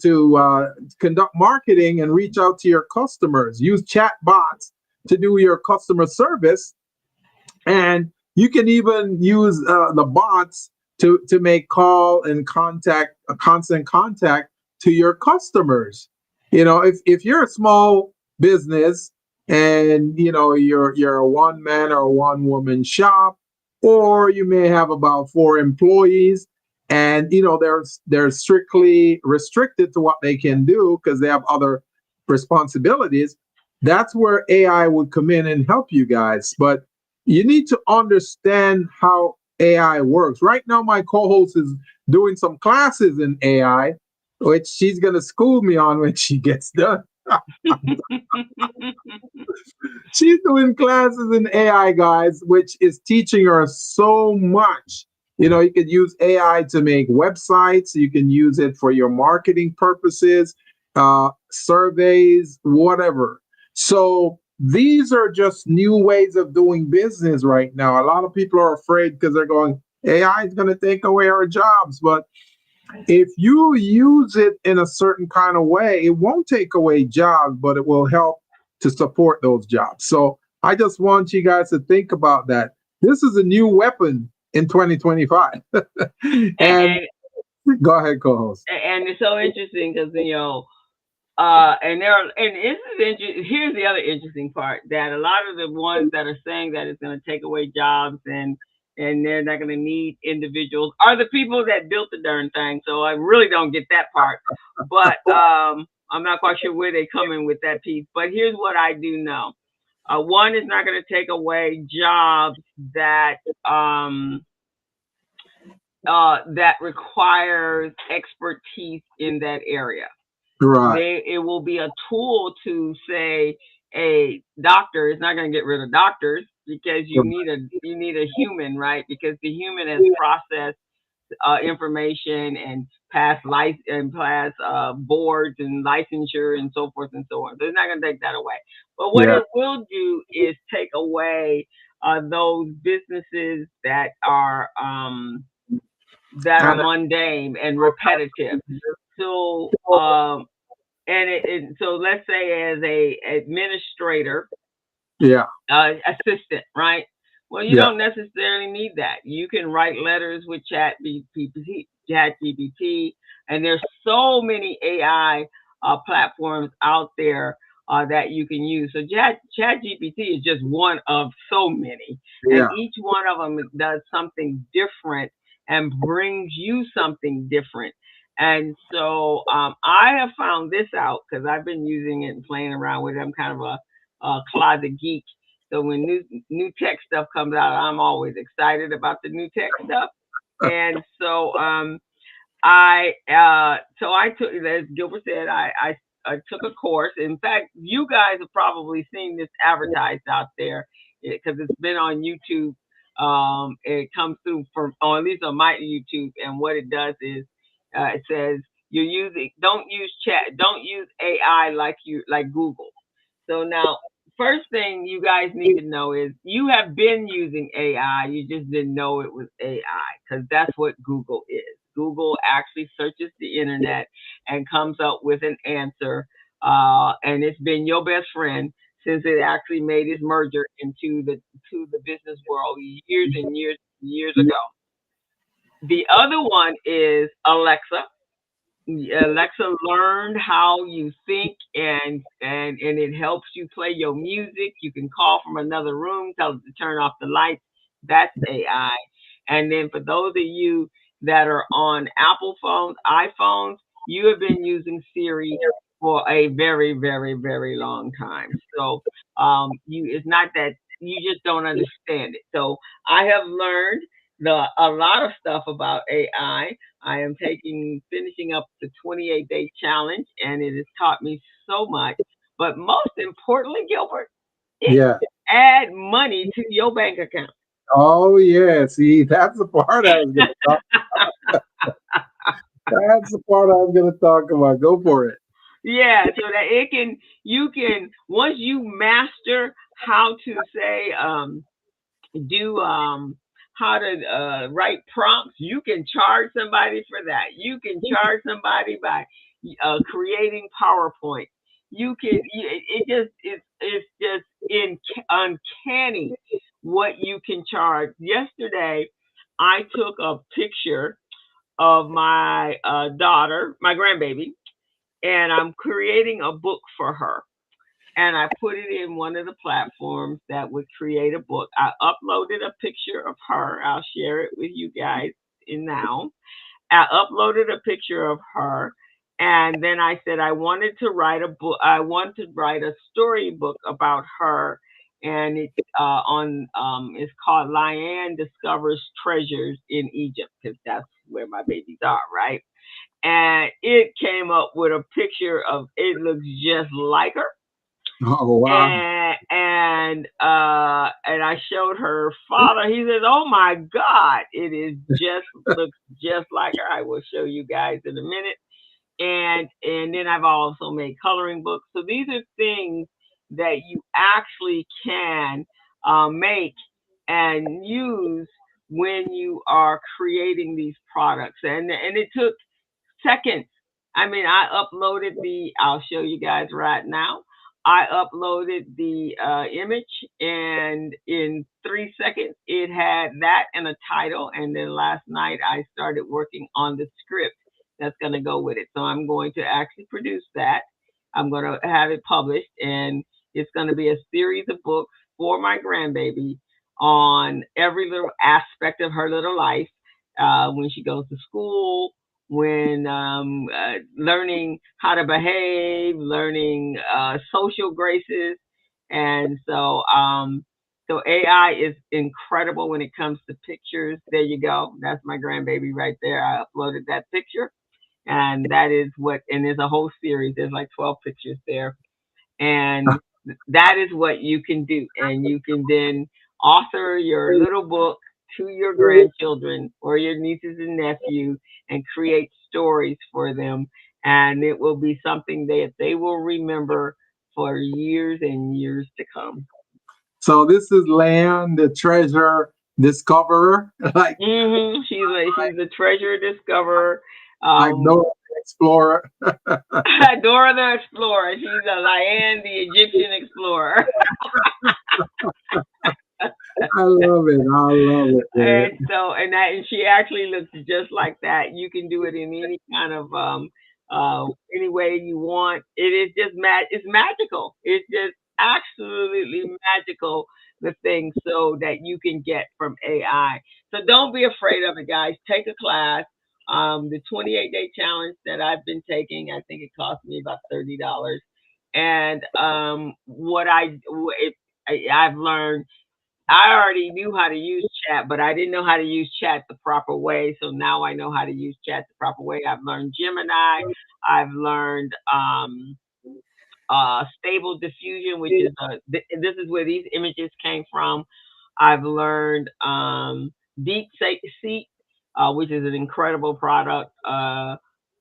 conduct marketing and reach out to your customers. Use chat bots to do your customer service, and you can even use the bots to make call and contact a constant contact to your customers. If you're a small business and you're a one man or one woman shop, or you may have about 4 employees, and they're strictly restricted to what they can do because they have other responsibilities. That's where AI would come in and help you guys. But you need to understand how AI works. Right now, my co-host is doing some classes in AI, which she's going to school me on when she gets done. She's doing classes in AI, guys, which is teaching her so much. You could use AI to make websites. You can use it for your marketing purposes, surveys, whatever. So these are just new ways of doing business right now. A lot of people are afraid because they're going, AI is going to take away our jobs. But if you use it in a certain kind of way, it won't take away jobs, but it will help to support those jobs. So I just want you guys to think about that. This is a new weapon in 2025. And and go ahead, co-host. and it's so interesting because and here's the other interesting part, that a lot of the ones that are saying that it's going to take away jobs and they're not going to need individuals are the people that built the darn thing. So I really don't get that part, but I'm not quite sure where they come in with that piece. But here's what I do know: one is not going to take away jobs um, that requires expertise in that area. Right. It will be a tool to say a doctor is not going to get rid of doctors, because you need a human, right? Because the human has processed information and passed life and passed boards and licensure and so forth and so on. So it's not going to take that away. But what Yeah. it will do is take away those businesses that are And mundane and repetitive. So so let's say as a administrator, yeah. assistant, right? Well, you Yeah. don't necessarily need that. You can write letters with Chat GPT, and there's so many AI platforms out there that you can use. So Chat GPT is just one of so many, and Yeah. each one of them does something different and brings you something different. And so I have found this out because I've been using it and playing around with it. I'm kind of a closet geek. So when new tech stuff comes out, I'm always excited about the new tech stuff. And so I took, as Gilbert said, I took a course. In fact, you guys have probably seen this advertised out there because it's been on YouTube. It comes through from, or at least on my YouTube, and what it does is it says don't use AI like Google. So now, first thing you guys need to know is you have been using AI. You just didn't know it was AI, because that's what Google is. Google actually searches the internet and comes up with an answer, and it's been your best friend since it actually made its merger into the business world years and years and years ago. The other one is Alexa. Alexa learned how you think, and it helps you play your music. You can call from another room, tell it to turn off the lights. That's AI. And then for those of you that are on Apple phones, iPhones, you have been using Siri for a very, very, very long time. So you it's not that you just don't understand it. So I have learned a lot of stuff about AI. I am finishing up the 28-day challenge, and it has taught me so much. But most importantly, Gilbert, it Yeah. add money to your bank account. Oh yeah, see, that's the part I was gonna talk. That's the part I was gonna talk about. Go for it. Yeah, so that you can, once you master how to say, do how to write prompts, you can charge somebody for that. You can charge somebody by creating PowerPoint. It just it's just uncanny what you can charge. Yesterday, I took a picture of my daughter, my grandbaby, and I'm creating a book for her. And I put it in one of the platforms that would create a book. I uploaded a picture of her. I'll share it with you guys in now. I uploaded a picture of her, and then I said I wanted to write a book. I want to write a storybook about her, and it's called Liane Discovers Treasures in Egypt, because that's where my babies are, right? And it came up with a picture of, it looks just like her. Oh wow. And I showed her father. He says, "Oh my God, it is just looks just like her." I will show you guys in a minute. And then I've also made coloring books. So these are things that you actually can make and use when you are creating these products. And it took seconds. I mean, I uploaded the. I'll show you guys right now. I uploaded the image, and in 3 seconds, it had that and a title. And then last night, I started working on the script that's going to go with it. So I'm going to actually produce that. I'm going to have it published, and it's going to be a series of books for my grandbaby on every little aspect of her little life, when she goes to school, when learning how to behave, learning social graces. And so AI is incredible when it comes to pictures. There you go. That's my grandbaby right there. I uploaded that picture. And that is what, and there's a whole series. There's like 12 pictures there. And that is what you can do. And you can then author your little book to your grandchildren or your nieces and nephews and create stories for them. And it will be something that they will remember for years and years to come. So this is Land, the treasure discoverer, like She's a treasure discoverer. like Um, Dora the Explorer. Dora the Explorer. She's a Liane the Egyptian explorer. I love it. I love it, And man. so and she actually looks just like that. You can do it in any kind of any way you want. It is just it's magical. It's just absolutely magical, the things so that you can get from AI. So don't be afraid of it, guys. Take a class. The 28-day challenge that I've been taking, I think it cost me about $30. And I've learned, I already knew how to use chat, but I didn't know how to use chat the proper way. So now I know how to use chat the proper way. I've learned Gemini. I've learned stable diffusion, which is this is where these images came from. I've learned Deep Seek, which is an incredible product.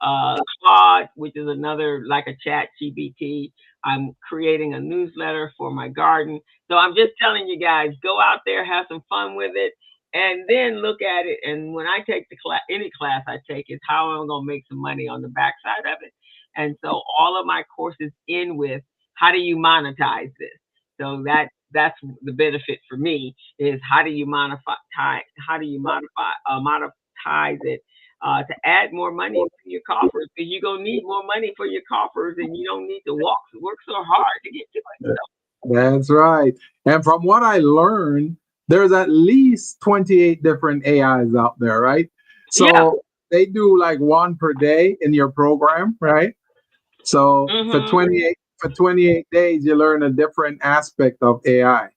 Claude, which is another like a chat GBT. I'm creating a newsletter for my garden. So I'm just telling you guys, go out there, have some fun with it, and then look at it. And when I take the class, any class I take, is how I'm going to make some money on the backside of it. And so all of my courses end with, how do you monetize this? So that's the benefit for me, is how do you monetize it, to add more money to your coffers, because you're gonna need more money for your coffers, and you don't need to work so hard to get to it. That's right. And from what I learned, there's at least 28 different AIs out there, right? Yeah. So they do like one per day in your program, right? So Mhm. for 28 days, you learn a different aspect of AI.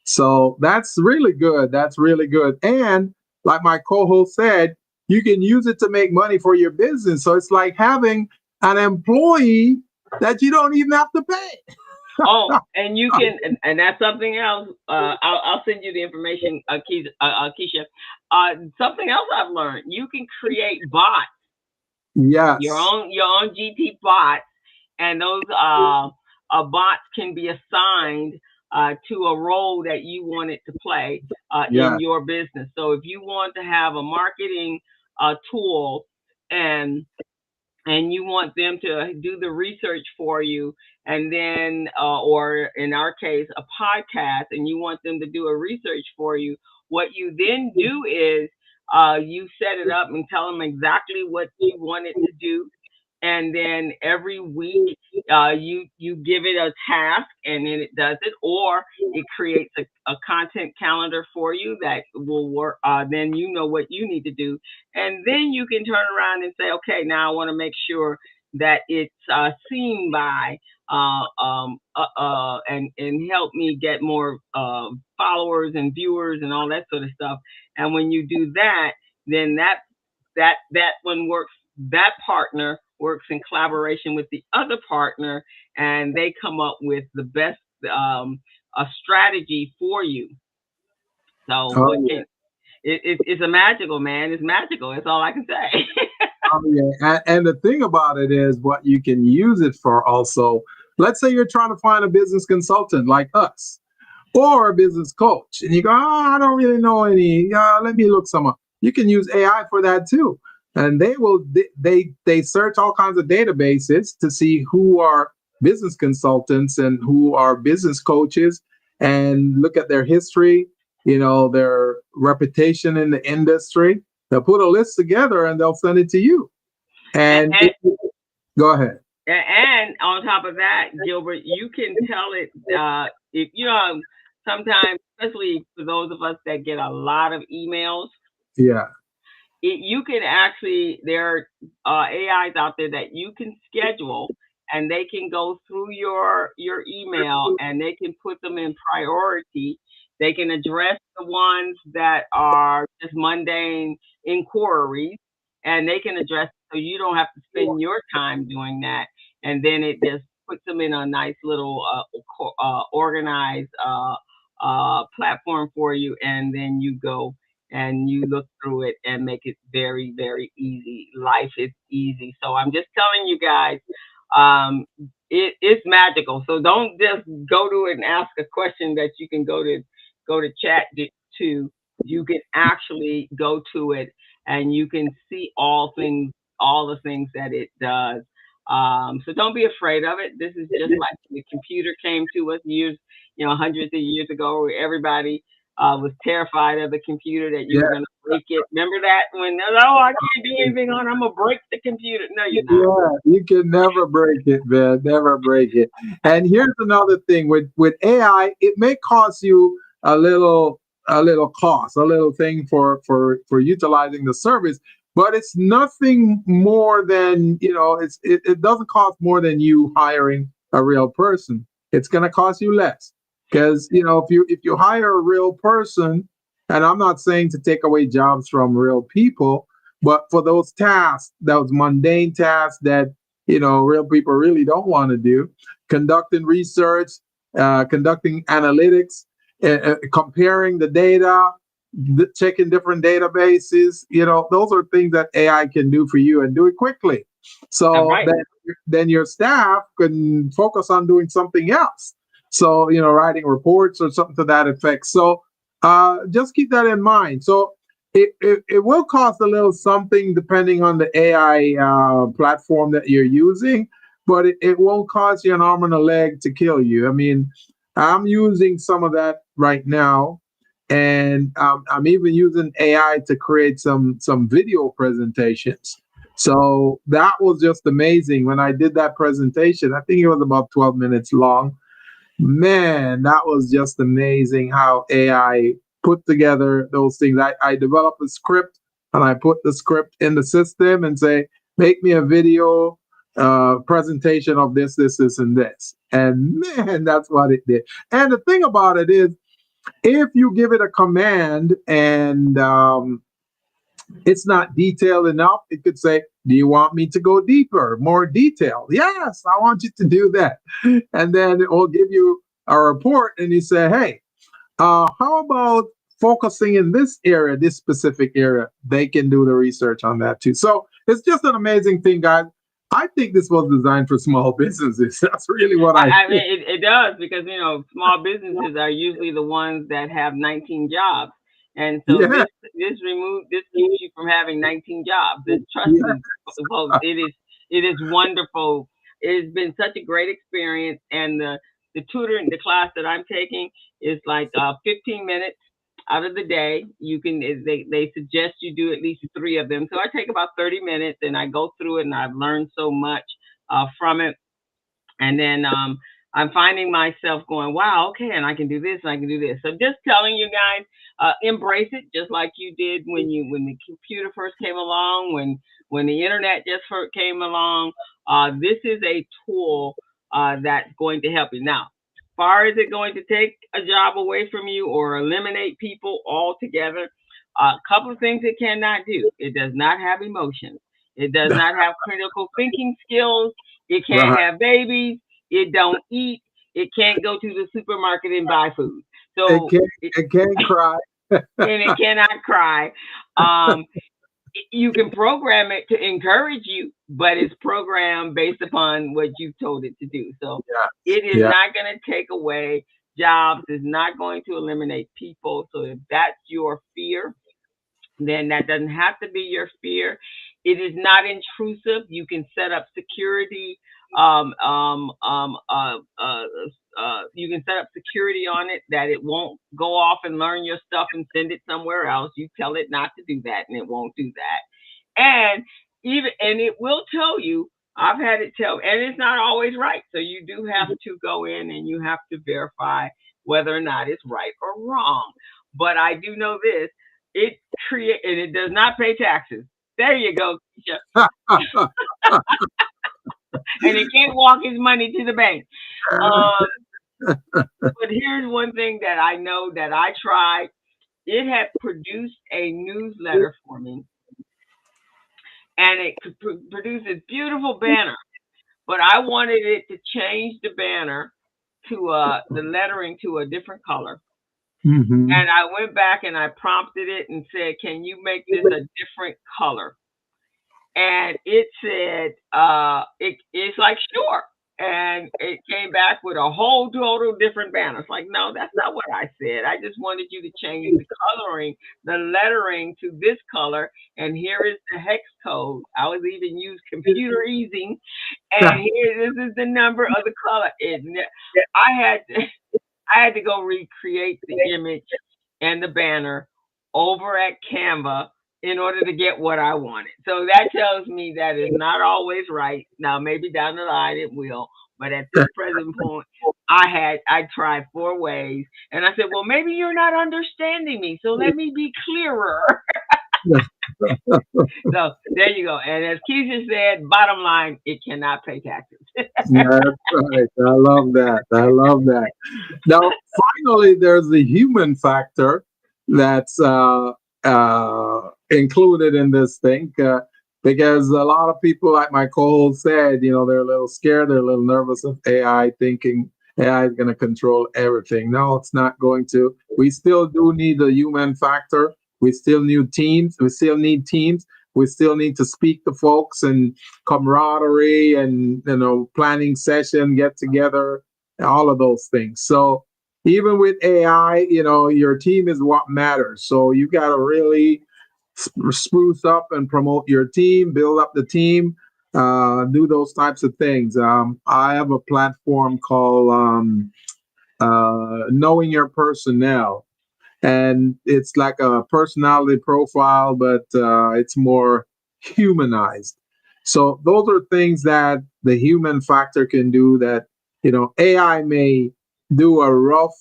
So that's really good. That's really good. And like my co-host said, you can use it to make money for your business. So it's like having an employee that you don't even have to pay. Oh, and you can, and that's something else. I'll send you the information, Keisha. Something else I've learned: you can create bots, Yes. your own GP bots, and those bots can be assigned to a role that you want it to play Yeah. in your business. So if you want to have a marketing tool and you want them to do the research for you, and then or in our case a podcast, and you want them to do a research for you, what you then do is you set it up and tell them exactly what you want it to do, and then every week you give it a task and then it does it, or it creates a content calendar for you that will work. Then you know what you need to do, and then you can turn around and say, okay, now I want to make sure that it's seen by and help me get more followers and viewers and all that sort of stuff. And when you do that, then that one works. That partner works in collaboration with the other partner, and they come up with the best a strategy for you. So Oh, what yeah. can it's a magical, man. It's magical. That's all I can say. Oh, yeah. And the thing about it is what you can use it for also. Let's say you're trying to find a business consultant like us or a business coach, and you go, oh, I don't really know any. Let me look some up. You can use AI for that too, and they search all kinds of databases to see who are business consultants and who are business coaches, and look at their history, their reputation in the industry. They'll put a list together and they'll send it to you. and, And and go ahead. and on top of that, Gilbert, you can tell it if sometimes, especially for those of us that get a lot of emails, Yeah. you can actually there are AIs out there that you can schedule, and they can go through your email and they can put them in priority. They can address the ones that are just mundane inquiries, and they can address so you don't have to spend your time doing that. And then it just puts them in a nice little organized platform for you, and then you go and you look through it and make it very, very easy. Life is easy. So I'm just telling you guys, um, it's magical. So don't just go to it and ask a question that you can go to chat to. You can actually go to it and you can see all the things that it does. So don't be afraid of it. This is just like the computer came to us years, hundreds of years ago, where everybody was terrified of the computer that you were Yeah. going to break it. Remember that when oh, I can't do anything on it, I'm gonna break the computer. No, you're not. Yeah, you can never break it, man. Never break it. And here's another thing with AI, it may cost you a little cost, a little thing for utilizing the service, but it's nothing more than it doesn't cost more than you hiring a real person. It's going to cost you less because if you hire a real person, and I'm not saying to take away jobs from real people, but for those tasks, those mundane tasks that real people really don't want to do, conducting research, conducting analytics, comparing the data, checking different databases, those are things that AI can do for you and do it quickly. All So right. then your staff can focus on doing something else. So writing reports or something to that effect. So just keep that in mind. So it will cost a little something depending on the AI platform that you're using, but it won't cost you an arm and a leg to kill you. I mean, I'm using some of that right now, and I'm even using AI to create some video presentations. So that was just amazing when I did that presentation. I think it was about 12 minutes long. Man, that was just amazing how AI put together those things. I developed a script and I put the script in the system and say, make me a video presentation of this, and this. And man, that's what it did. And the thing about it is, if you give it a command and it's not detailed enough. It could say, do you want me to go deeper, more detail? Yes, I want you to do that. And then it will give you a report and you say, hey, how about focusing in this area, this specific area? They can do the research on that too. So it's just an amazing thing, guys. I think this was designed for small businesses. That's really what I I think. mean, it does because small businesses are usually the ones that have 19 jobs, and so Yeah, this keeps you from having 19 jobs. This trust yeah. me, folks, it is wonderful. It has been such a great experience, and the class that I'm taking is like 15 minutes out of the day. They suggest you do at least three of them. So I take about 30 minutes, and I go through it, and I've learned so much from it. And then I'm finding myself going, wow, okay, and I can do this, and I can do this. So just telling you guys, embrace it, just like you did when the computer first came along, when the internet just first came along. This is a tool that's going to help you. Now, far as it going to take a job away from you or eliminate people altogether, a couple of things it cannot do. It does not have emotions. It does not have critical thinking skills. It can't Right. have babies. It don't eat. It can't go to the supermarket and buy food. It So can't, it can't cry. and it cannot cry. Um, you can program it to encourage you, but it's programmed based upon what you told it to do. So Yeah. it is Yeah. not going to take away jobs. It's not going to eliminate people. So if that's your fear, then that doesn't have to be your fear. It is not intrusive. You can set up security. Um, um, um, uh, uh, you can set up security on it that it won't go off and learn your stuff and send it somewhere else. You tell it not to do that, and it won't do that. And it will tell you. I've had it tell, and it's not always right. So you do have to go in and you have to verify whether or not it's right or wrong. But I do know this: it and it does not pay taxes. There you go, Keisha. And it can't walk his money to the bank. Um, but here's one thing that I know that I tried. It had produced a newsletter for me, and it could produce this beautiful banner. But I wanted it to change the banner to the lettering to a different color. Hmm. And I went back and I prompted it and said, "Can you make this a different color?" And it said it's like sure, and it came back with a whole total different banner. It's like, no, that's not what I said. I just wanted you to change the coloring, the lettering to this color, and here is the hex code. I was even used computer easing, and here this is the number of the color. I had to, I had to go recreate the image and the banner over at Canva in order to get what I wanted. So that tells me that it's not always right. Now maybe down the line it will, but at this present point, I tried four ways, and I said, well, maybe you're not understanding me, so let me be clearer. So there you go. And as Keisha said, bottom line, it cannot pay taxes. That's right. I love that. I love that. Now, finally, there's the human factor that's included in this thing because a lot of people, like my co-host said, they're a little scared, they're a little nervous of AI, thinking AI is going to control everything. No, it's not going to. We still do need the human factor. We still need teams. We still need teams. We still need to speak to folks and camaraderie and planning session, get together, all of those things. So even with AI, your team is what matters. So you got to really spruce up and promote your team, build up the team, do those types of things. I have a platform called Knowing Your Personnel, and it's like a personality profile, but it's more humanized. So those are things that the human factor can do that AI may do a rough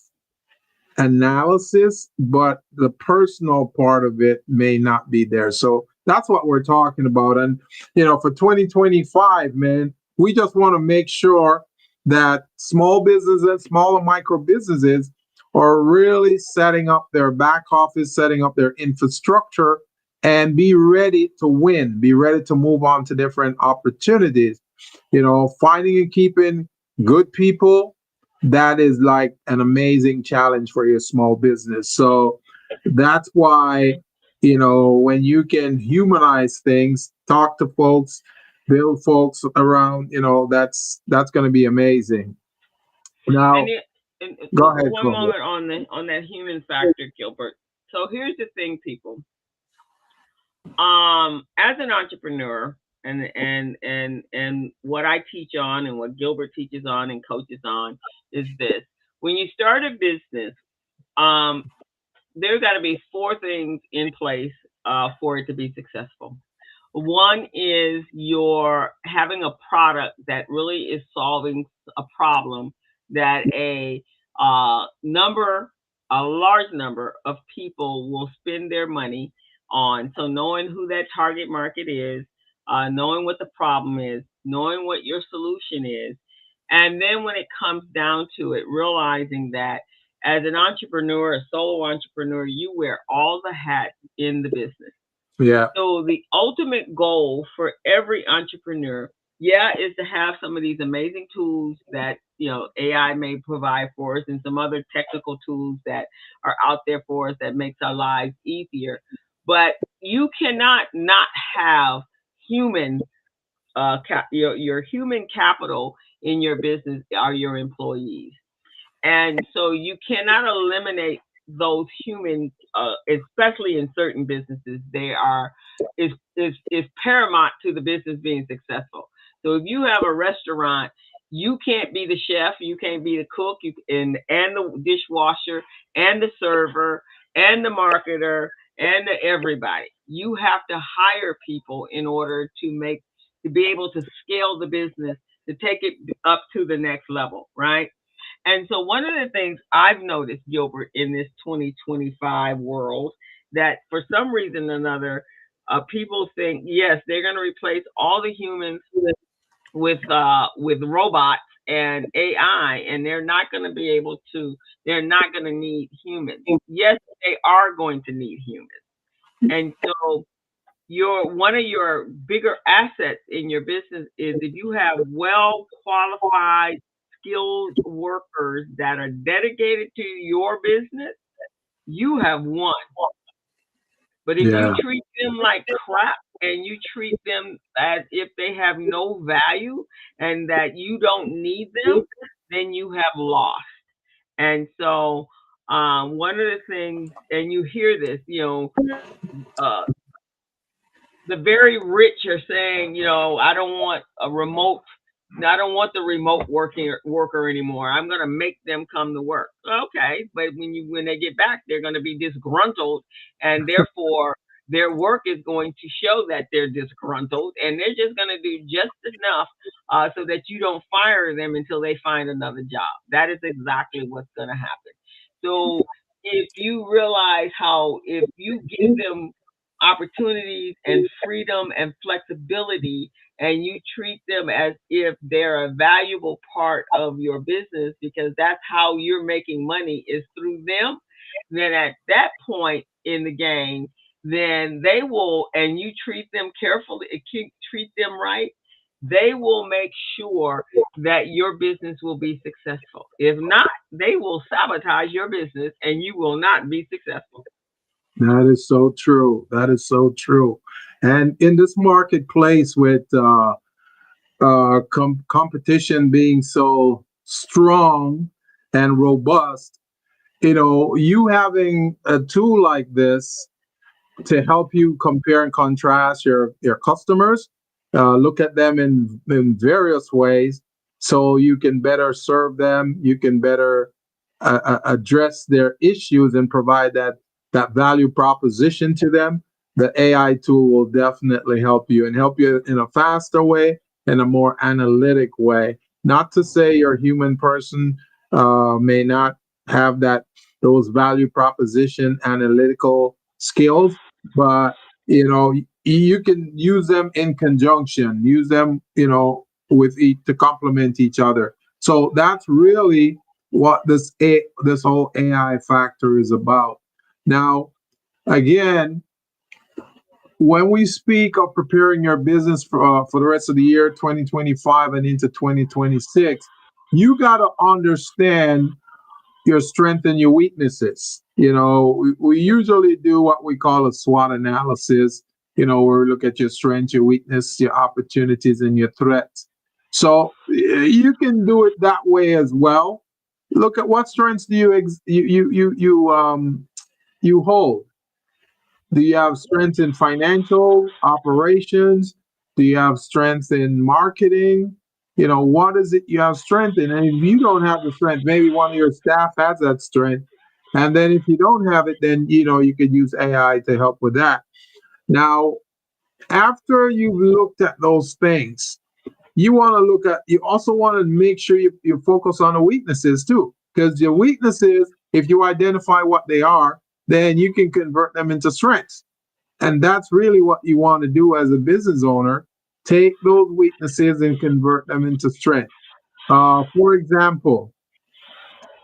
analysis, but the personal part of it may not be there. So that's what we're talking about. And for 2025, man, we just want to make sure that small businesses, small and micro businesses are really setting up their back office, setting up their infrastructure and be ready to win, be ready to move on to different opportunities. Finding and keeping good people, that is like an amazing challenge for your small business. So that's why, when you can humanize things, talk to folks, build folks around, that's going to be amazing. And, Now, it, and go ahead, one Cole. moment on that human factor, Gilbert. So here's the thing, people. As an entrepreneur, and what I teach on, and what Gilbert teaches on and coaches on, is this: when you start a business, um, there's got to be four things in place for it to be successful. One is you're having a product that really is solving a problem that number, a large number of people will spend their money on. So knowing who that target market is, knowing what the problem is, knowing what your solution is, and then when it comes down to it, realizing that as an entrepreneur, a solo entrepreneur, you wear all the hats in the business. Yeah. So the ultimate goal for every entrepreneur, yeah, is to have some of these amazing tools that AI may provide for us, and some other technical tools that are out there for us that makes our lives easier. But you cannot not have human your human capital in your business are your employees. And so you cannot eliminate those humans, especially in certain businesses. They are is paramount to the business being successful. So if you have a restaurant, you can't be the chef, you can't be the cook, and the dishwasher, and the server, and the marketer, and everybody. You have to hire people in order to be able to scale the business, to take it up to the next level, right? And so one of the things I've noticed, Gilbert, in this 2025 world, that for some reason or another, people think, yes, they're going to replace all the humans with robots and AI, and they're not going to be able to. They're not going to need humans. Yes, they are going to need humans, and so your one of your bigger assets in your business is if you have well qualified, skilled workers that are dedicated to your business, you have won. But if you Yeah. treat them like crap, and you treat them as if they have no value and that you don't need them, then you have lost. And so, one of the things, and you hear this, uh, the very rich are saying, I don't want I don't want the remote worker anymore. I'm going to make them come to work. Okay, but when they get back, they're going to be disgruntled, and therefore their work is going to show that they're disgruntled, and they're just going to do just enough so that you don't fire them until they find another job. That is exactly what's going to happen. So if you realize how if you give them opportunities and freedom and flexibility, and you treat them as if they're a valuable part of your business, because that's how you're making money is through them, then at that point in the game, then they will, and you treat them carefully, treat them right, they will make sure that your business will be successful. If not, they will sabotage your business and you will not be successful. That is so true. That is so true. And in this marketplace with competition being so strong and robust, you having a tool like this to help you compare and contrast your customers, look at them in various ways, so you can better serve them, you can better address their issues and provide that value proposition to them. The AI tool will definitely help you, and help you in a faster way, in a more analytic way. Not to say your human person may not have those value proposition analytical skills, but you can use them in conjunction, use them with each to complement each other. So that's really what this whole AI factor is about. Now, again, when we speak of preparing your business for the rest of the year, 2025 and into 2026, you got to understand your strengths and your weaknesses. We usually do what we call a SWOT analysis, where we look at your strengths, your weakness, your opportunities, and your threats. So you can do it that way as well. Look at what strengths do you hold. Do you have strength in financial operations? Do you have strength in marketing? What is it you have strength in? And if you don't have the strength, maybe one of your staff has that strength. And then if you don't have it, then you could use AI to help with that. Now, after you've looked at those things, you also want to make sure you focus on the weaknesses too. Because your weaknesses, if you identify what they are, then you can convert them into strengths. And that's really what you want to do as a business owner. Take those weaknesses and convert them into strength. For example,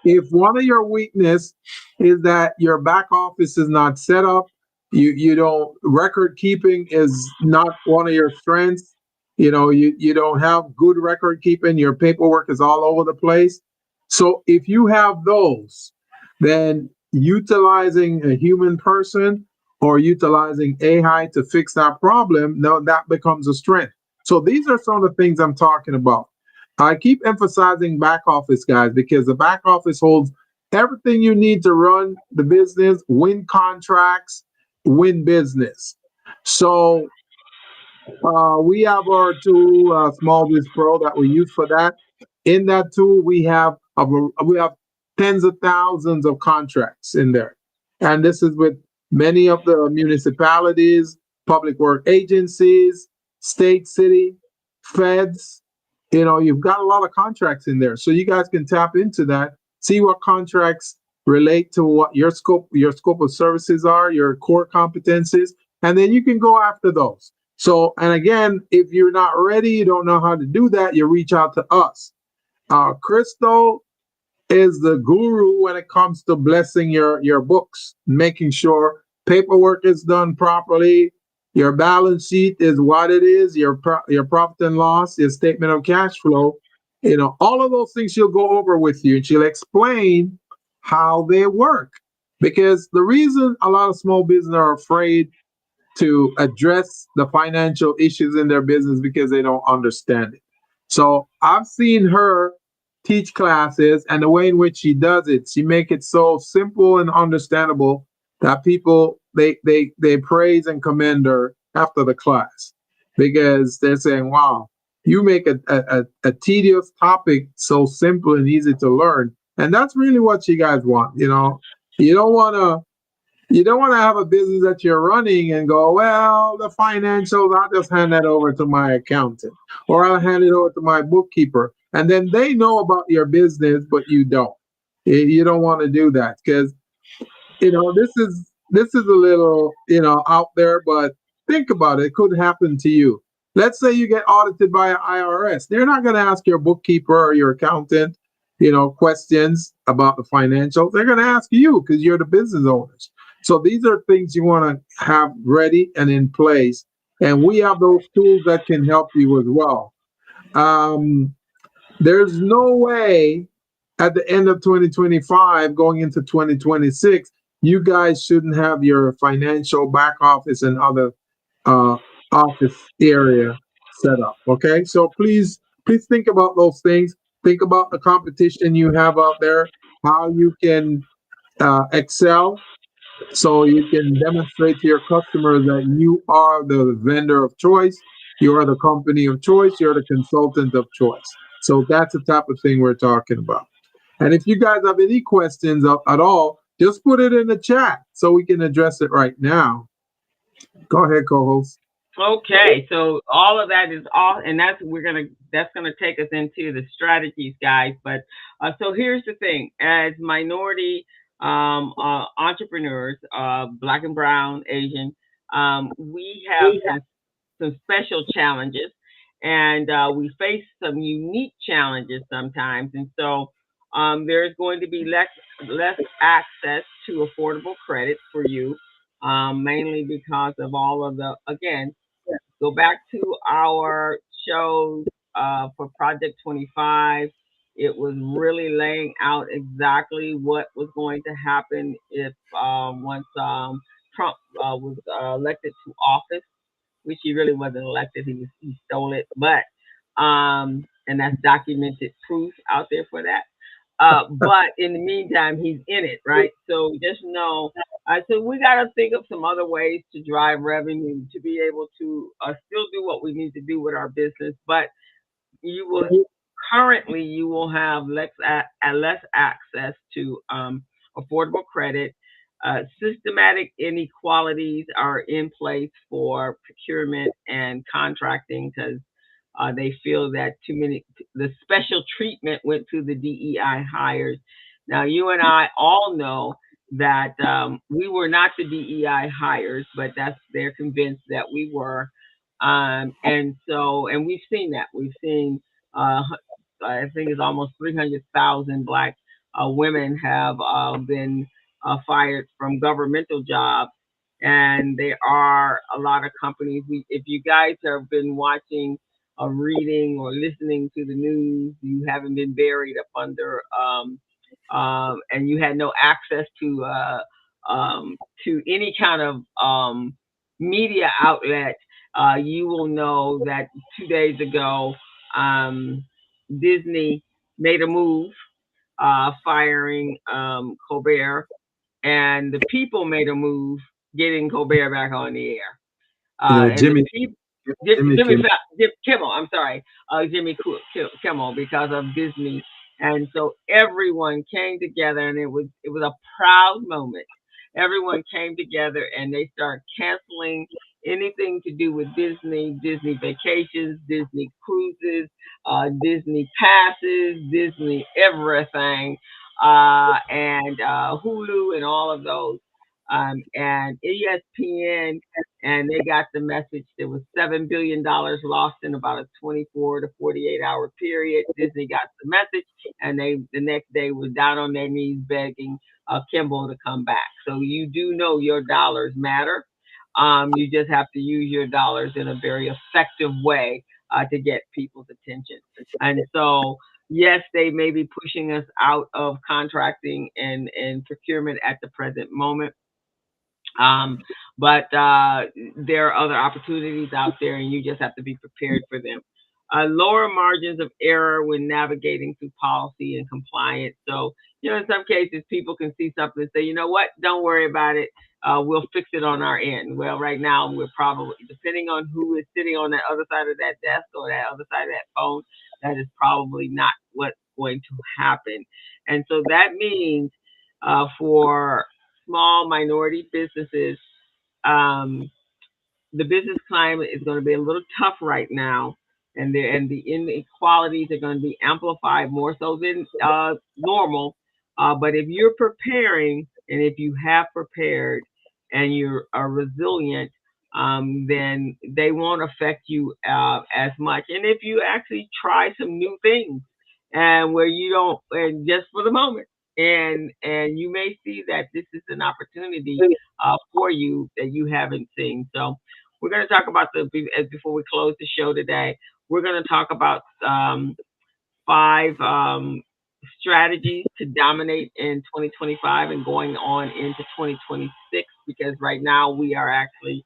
if one of your weakness is that your back office is not set up, you don't record keeping is not one of your strengths. You don't have good record keeping. Your paperwork is all over the place. So if you have those, then utilizing a human person or utilizing AI to fix that problem, now that becomes a strength. So these are some of the things I'm talking about. I keep emphasizing back office, guys, because the back office holds everything you need to run the business, win contracts, win business. So we have our tool, Small Biz Pro, that we use for that. In that tool, we have tens of thousands of contracts in there, and this is with many of the municipalities, public work agencies, state, city, feds. You've got a lot of contracts in there, so you guys can tap into that, see what contracts relate to what your scope of services are, your core competencies, and then you can go after those. So, and again, if you're not ready, you don't know how to do that, you reach out to us. Crystal is the guru when it comes to blessing your books, making sure paperwork is done properly, your balance sheet is what it is, your profit and loss, your statement of cash flow, all of those things she'll go over with you, and she'll explain how they work. Because the reason a lot of small business are afraid to address the financial issues in their business because they don't understand it. So I've seen her teach classes, and the way in which she does it, she make it so simple and understandable that people they praise and commend her after the class, because they're saying, wow, you make a tedious topic so simple and easy to learn. And that's really what you guys want. You don't want to have a business that you're running and go, well, the financials, I'll just hand that over to my accountant, or I'll hand it over to my bookkeeper. And then they know about your business, but you don't. You don't want to do that, because, this is a little, out there, but think about it. It could happen to you. Let's say you get audited by an IRS. They're not going to ask your bookkeeper or your accountant, questions about the financials. They're going to ask you because you're the business owners. So these are things you want to have ready and in place. And we have those tools that can help you as well. There's no way at the end of 2025, going into 2026, you guys shouldn't have your financial back office and other uh, office area set up. Okay. So please think about those things. Think about the competition you have out there, how you can excel, so you can demonstrate to your customers that you are the vendor of choice, you are the company of choice, you're the consultant of choice. So that's the type of thing we're talking about. And if you guys have any questions at all, just put it in the chat so we can address it right now. Go ahead, co-host. Okay, so all of that is all, and that's gonna take us into the strategies, guys. But so here's the thing: as minority entrepreneurs, Black and Brown, Asian, we have some special challenges, and we face some unique challenges sometimes, and so there's going to be less access to affordable credit for you. mainly because of all of the, again, go back to our shows for Project 25. It was really laying out exactly what was going to happen if once Trump was elected to office, which he really wasn't elected. He stole it, but and that's documented proof out there for that. But in the meantime, he's in it, right? So just know. So we got to think of some other ways to drive revenue to be able to still do what we need to do with our business, but you will currently you will have less access to affordable credit. Systematic inequalities are in place for procurement and contracting because they feel that too many the special treatment went to the DEI hires. Now you and I all know that we were not the DEI hires, but they're convinced that we were. And we've seen that. We've seen, uh, I think it's almost 300,000 Black women have been fired from governmental jobs. And there are a lot of companies. If you guys have been watching, reading, or listening to the news, you haven't been buried up under, and you had no access to any kind of media outlet, you will know that 2 days ago, um, Disney made a move, firing Colbert, and the people made a move, getting Colbert back on the air. Yeah, And the Jimmy, people, Jimmy Kim. Jim Kimmel, I'm sorry, Kimmel, because of Disney, and so everyone came together, and it was a proud moment. Everyone came together, and they started canceling anything to do with Disney, Disney vacations, Disney cruises, Disney passes, Disney everything, and Hulu and all of those, and ESPN, and they got the message. There was $7 billion lost in about a 24 to 48 hour period. Disney got the message, and they the next day were down on their knees begging Kimball to come back. So you do know your dollars matter. You just have to use your dollars in a very effective way to get people's attention. And so, yes, they may be pushing us out of contracting and procurement at the present moment, um, but there are other opportunities out there, and you just have to be prepared for them. Lower margins of error when navigating through policy and compliance. So, in some cases, people can see something and say, you know what, don't worry about it. We'll fix it on our end. Well, right now, we're probably, depending on who is sitting on that other side of that desk or that other side of that phone, that is probably not what's going to happen. And so that means for small minority businesses, um, the business climate is going to be a little tough right now, and the inequalities are going to be amplified more so than normal. But if you're preparing, and if you have prepared, and you are resilient, then they won't affect you as much. And if you actually try some new things, and where you don't, and just for the moment, and you may see that this is an opportunity for you that you haven't seen. So we're going to talk about before we close the show today. We're going to talk about five strategies to dominate in 2025 and going on into 2026. Because right now we are actually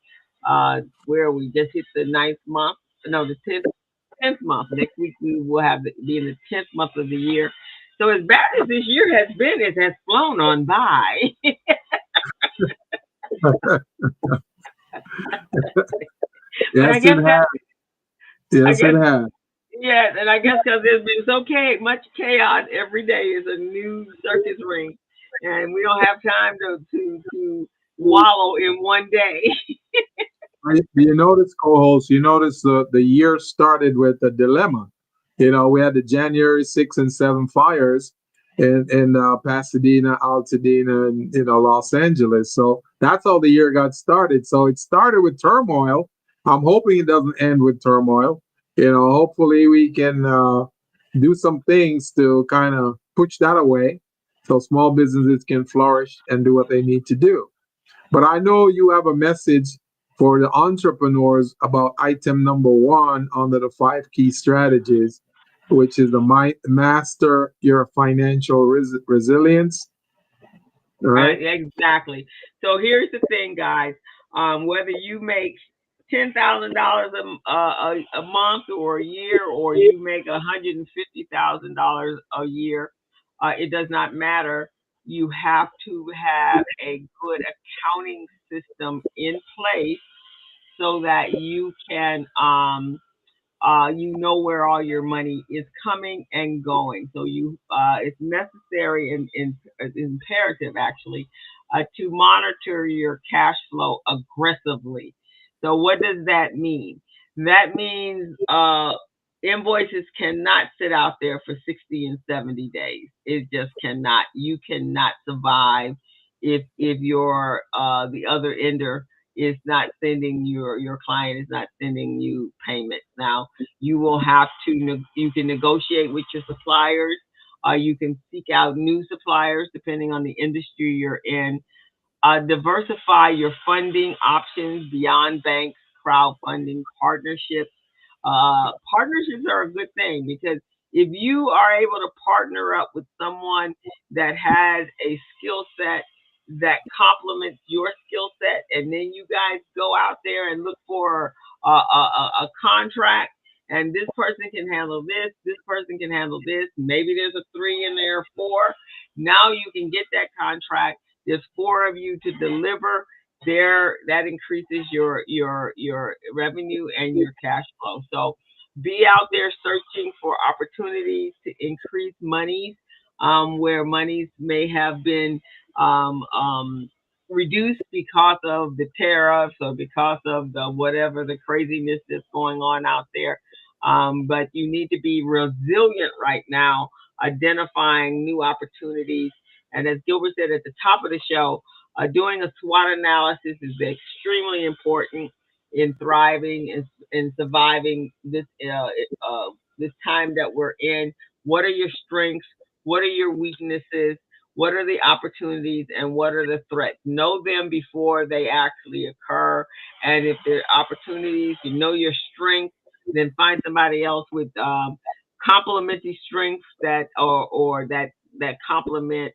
where we just hit the ninth month, no, the tenth month. Next week we will be in the 10th month of the year. So as bad as this year has been, it has flown on by. But I Yes, it guess has. I Yes, it guess has. yes, and I guess because there's been so much chaos, every day is a new circus ring, and we don't have time to wallow in one day. You notice, co-host, you notice the year started with a dilemma. We had the January 6 and 7 fires in Pasadena, Altadena, and Los Angeles. So that's how the year got started. So it started with turmoil. I'm hoping it doesn't end with turmoil. Hopefully we can do some things to kind of push that away, so small businesses can flourish and do what they need to do. But I know you have a message for the entrepreneurs about item number one under the 5 key strategies, which is the master your financial resilience. All right. Exactly. So here's the thing, guys. Whether you make $10,000 a month or a year, or you make $150,000 a year, it does not matter. You have to have a good accounting system in place so that you can you know where all your money is coming and going. So it's necessary and it's imperative actually to monitor your cash flow aggressively. So what does that mean? That means invoices cannot sit out there for 60 and 70 days. It just cannot. You cannot survive if your the other ender is not sending your client is not sending you payments. Now you will have to you can negotiate with your suppliers. You can seek out new suppliers depending on the industry you're in. Diversify your funding options beyond banks, crowdfunding, partnerships. Partnerships are a good thing because if you are able to partner up with someone that has a skill set that complements your skill set, and then you guys go out there and look for a contract, and this person can handle this person can handle this, maybe there's a three in there, four. Now you can get that contract. There's four of you to deliver. There, that increases your revenue and your cash flow. So be out there searching for opportunities to increase monies where monies may have been um, um, reduced because of the tariffs or because of the whatever the craziness that's going on out there. But you need to be resilient right now, identifying new opportunities. And as Gilbert said at the top of the show, doing a SWOT analysis is extremely important in thriving and surviving this time that we're in. What are your strengths? What are your weaknesses? What are the opportunities and what are the threats? Know them before they actually occur. And if there are opportunities, you know your strengths, then find somebody else with complementary strengths or that complement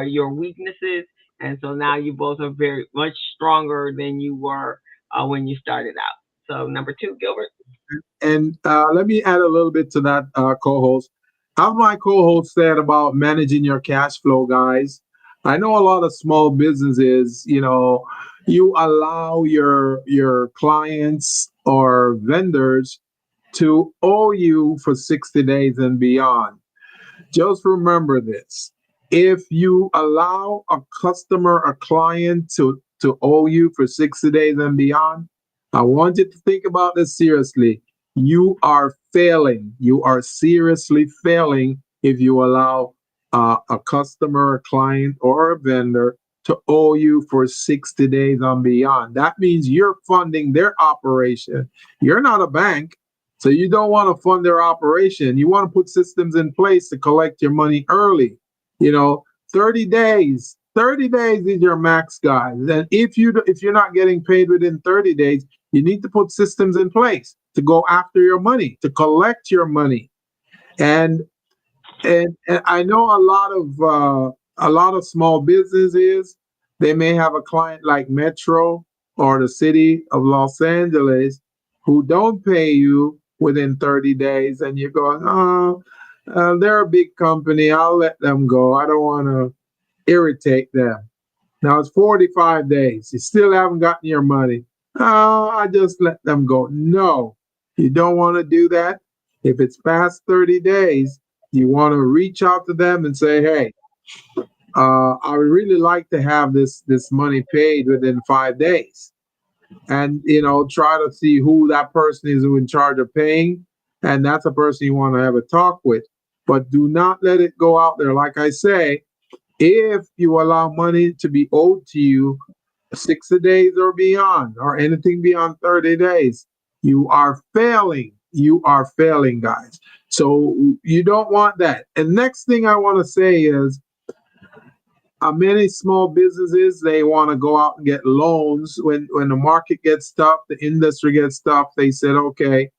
your weaknesses. And so now you both are very much stronger than you were when you started out. So number two, Gilbert. And let me add a little bit to that, co-host. How my co-host said about managing your cash flow, guys. I know a lot of small businesses, you allow your clients or vendors to owe you for 60 days and beyond. Just remember this. If you allow a customer, a client to owe you for 60 days and beyond, I want you to think about this seriously. You are failing. You are seriously failing if you allow a customer, a client, or a vendor to owe you for 60 days and beyond. That means you're funding their operation. You're not a bank. So you don't want to fund their operation. You want to put systems in place to collect your money early. You know, 30 days. 30 days is your max, guys. And if you're not getting paid within 30 days, you need to put systems in place to go after your money, to collect your money. And and I know a lot of small businesses, they may have a client like Metro or the city of Los Angeles who don't pay you within 30 days, and you're going, oh, they're a big company. I'll let them go. I don't want to irritate them. Now it's 45 days. You still haven't gotten your money. Oh, I just let them go. No, you don't want to do that. If it's past 30 days, you want to reach out to them and say, hey, I would really like to have this money paid within 5 days. And, try to see who that person is who in charge of paying. And that's a person you want to have a talk with. But do not let it go out there. Like I say, if you allow money to be owed to you 60 days or beyond, or anything beyond 30 days, you are failing. You are failing, guys. So you don't want that. And next thing I want to say is many small businesses, they want to go out and get loans when the market gets tough, the industry gets tough. They said, okay,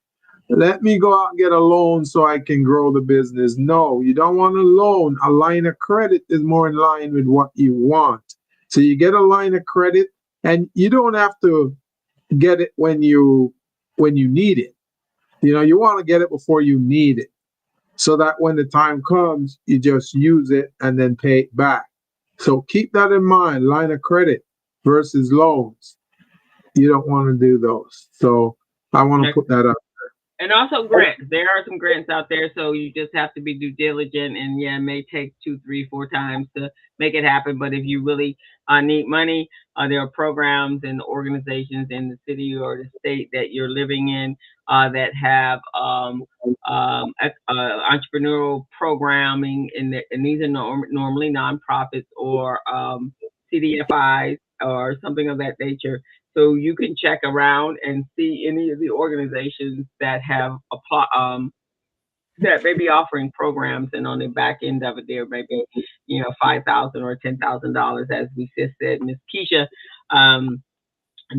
let me go out and get a loan so I can grow the business. No, you don't want a loan. A line of credit is more in line with what you want. So you get a line of credit, and you don't have to get it when you need it. You want to get it before you need it, so that when the time comes, you just use it and then pay it back. So keep that in mind. Line of credit versus loans. You don't want to do those. So I want to put that up. And also grants. There are some grants out there, so you just have to be due diligent. And yeah, it may take two, three, four times to make it happen. But if you really need money, there are programs and organizations in the city or the state that you're living in that have entrepreneurial programming, and these are normally nonprofits or CDFIs or something of that nature. So you can check around and see any of the organizations that have that may be offering programs, and on the back end of it, there may be $5,000 or $10,000, as we just said. Miss Keisha um,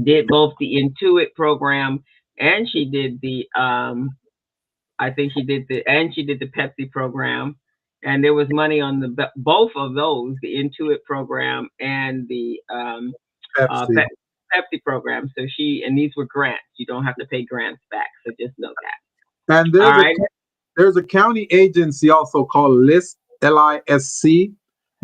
did both the Intuit program, and she did the I think she did the Pepsi program, and there was money on both of those, the Intuit program and the Pepsi. Pepsi program. So and these were grants. You don't have to pay grants back. So just know that. And All right. there's a county agency also called LISC, LISC.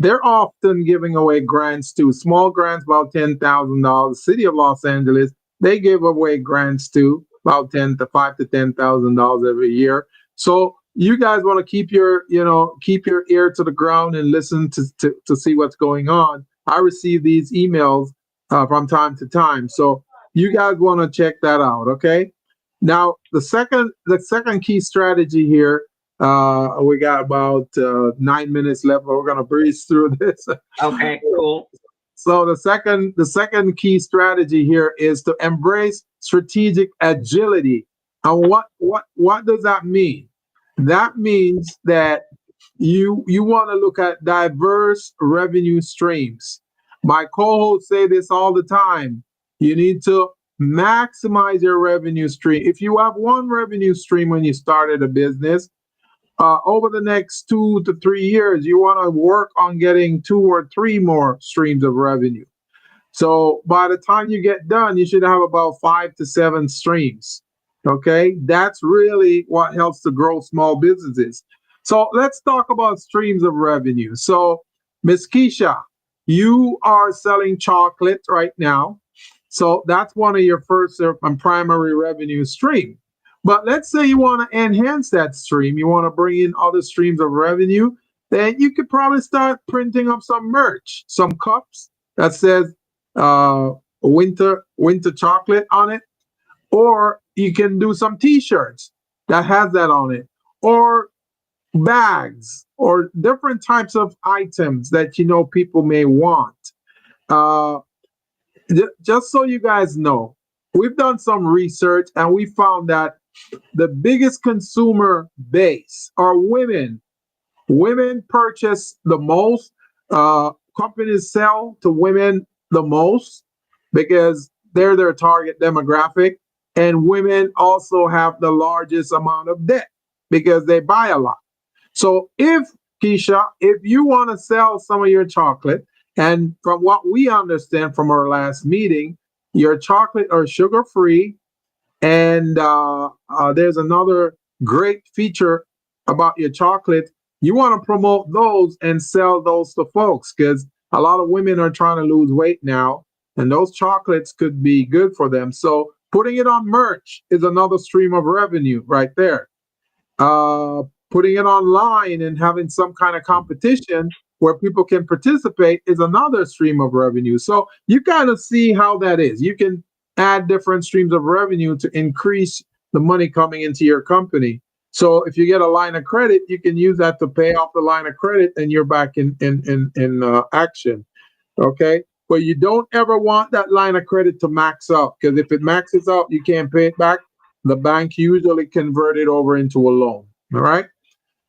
They're often giving away grants too. Small grants about $10,000. City of Los Angeles, they give away grants too, about $5,000 to $10,000 every year. So you guys want to keep your ear to the ground and listen to see what's going on. I receive these emails from time to time. So you guys want to check that out, okay? Now, the second key strategy here, we got about 9 minutes left, but we're gonna breeze through this. Okay, cool. So the second key strategy here is to embrace strategic agility. And what does that mean? That means that you want to look at diverse revenue streams. My co-hosts say this all the time. You need to maximize your revenue stream. If you have one revenue stream when you started a business, over the next 2 to 3 years, you want to work on getting two or three more streams of revenue. So by the time you get done, you should have about 5 to 7 streams. Okay, that's really what helps to grow small businesses. So let's talk about streams of revenue. So, Miss Keisha, you are selling chocolate right now. So that's one of your first and primary revenue stream. But let's say you want to enhance that stream, you want to bring in other streams of revenue, then you could probably start printing up some merch, some cups that says uh, winter chocolate on it, or you can do some T-shirts that has that on it, or bags, or different types of items that people may want. Uh, just so you guys know, we've done some research and we found that the biggest consumer base are women. Women purchase the most. Companies sell to women the most because they're their target demographic. And women also have the largest amount of debt because they buy a lot. So Keisha, if you want to sell some of your chocolate, and from what we understand from our last meeting, your chocolate are sugar free, and there's another great feature about your chocolate. You want to promote those and sell those to folks because a lot of women are trying to lose weight now, and those chocolates could be good for them. So putting it on merch is another stream of revenue right there. Uh, Putting it online and having some kind of competition where people can participate is another stream of revenue. So you kind of see how that is. You can add different streams of revenue to increase the money coming into your company. So if you get a line of credit, you can use that to pay off the line of credit, and you're back in action. Okay, but you don't ever want that line of credit to max out, because if it maxes out, you can't pay it back. The bank usually convert it over into a loan. All right.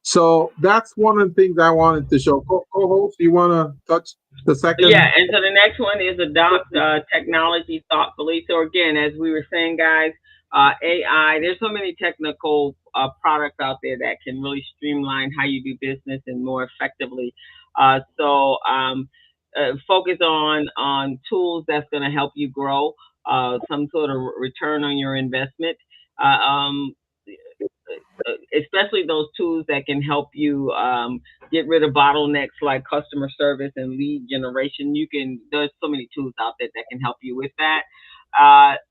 So that's one of the things I wanted to show. Co-host, you want to touch the Yeah, second? and so the next one is adopt technology thoughtfully. So again, as we were saying, guys, AI. There's so many technical products out there that can really streamline how you do business and more effectively. Focus on tools that's going to help you grow. Some sort of return on your investment. Uh, um, Especially those tools that can help you get rid of bottlenecks like customer service and lead generation. There's so many tools out there that can help you with that.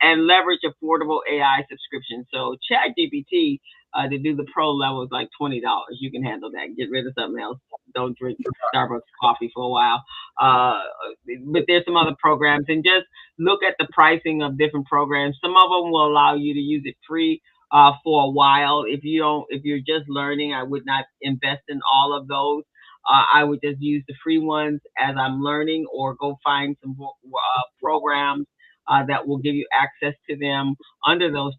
And leverage affordable AI subscriptions. So ChatGPT to do the pro level is like $20. You can handle that. Get rid of something else. Don't drink Starbucks coffee for a while. Uh, but there's some other programs, and just look at the pricing of different programs. Some of them will allow you to use it free for a while. If you're just learning, I would not invest in all of those. I would just use the free ones as I'm learning, or go find some programs that will give you access to them under those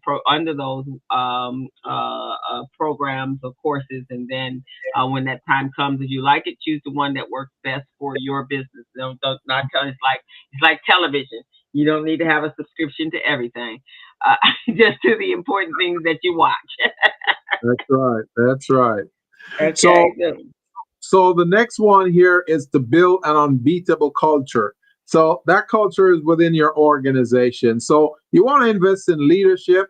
programs or courses. And then when that time comes, if you like it, choose the one that works best for your business. Don't not tell it's like television. You don't need to have a subscription to everything. Uh, just to the important things that you watch. That's right. That's right. So, Okay. So, so the next one here is to build an unbeatable culture. So that culture is within your organization. So you want to invest in leadership,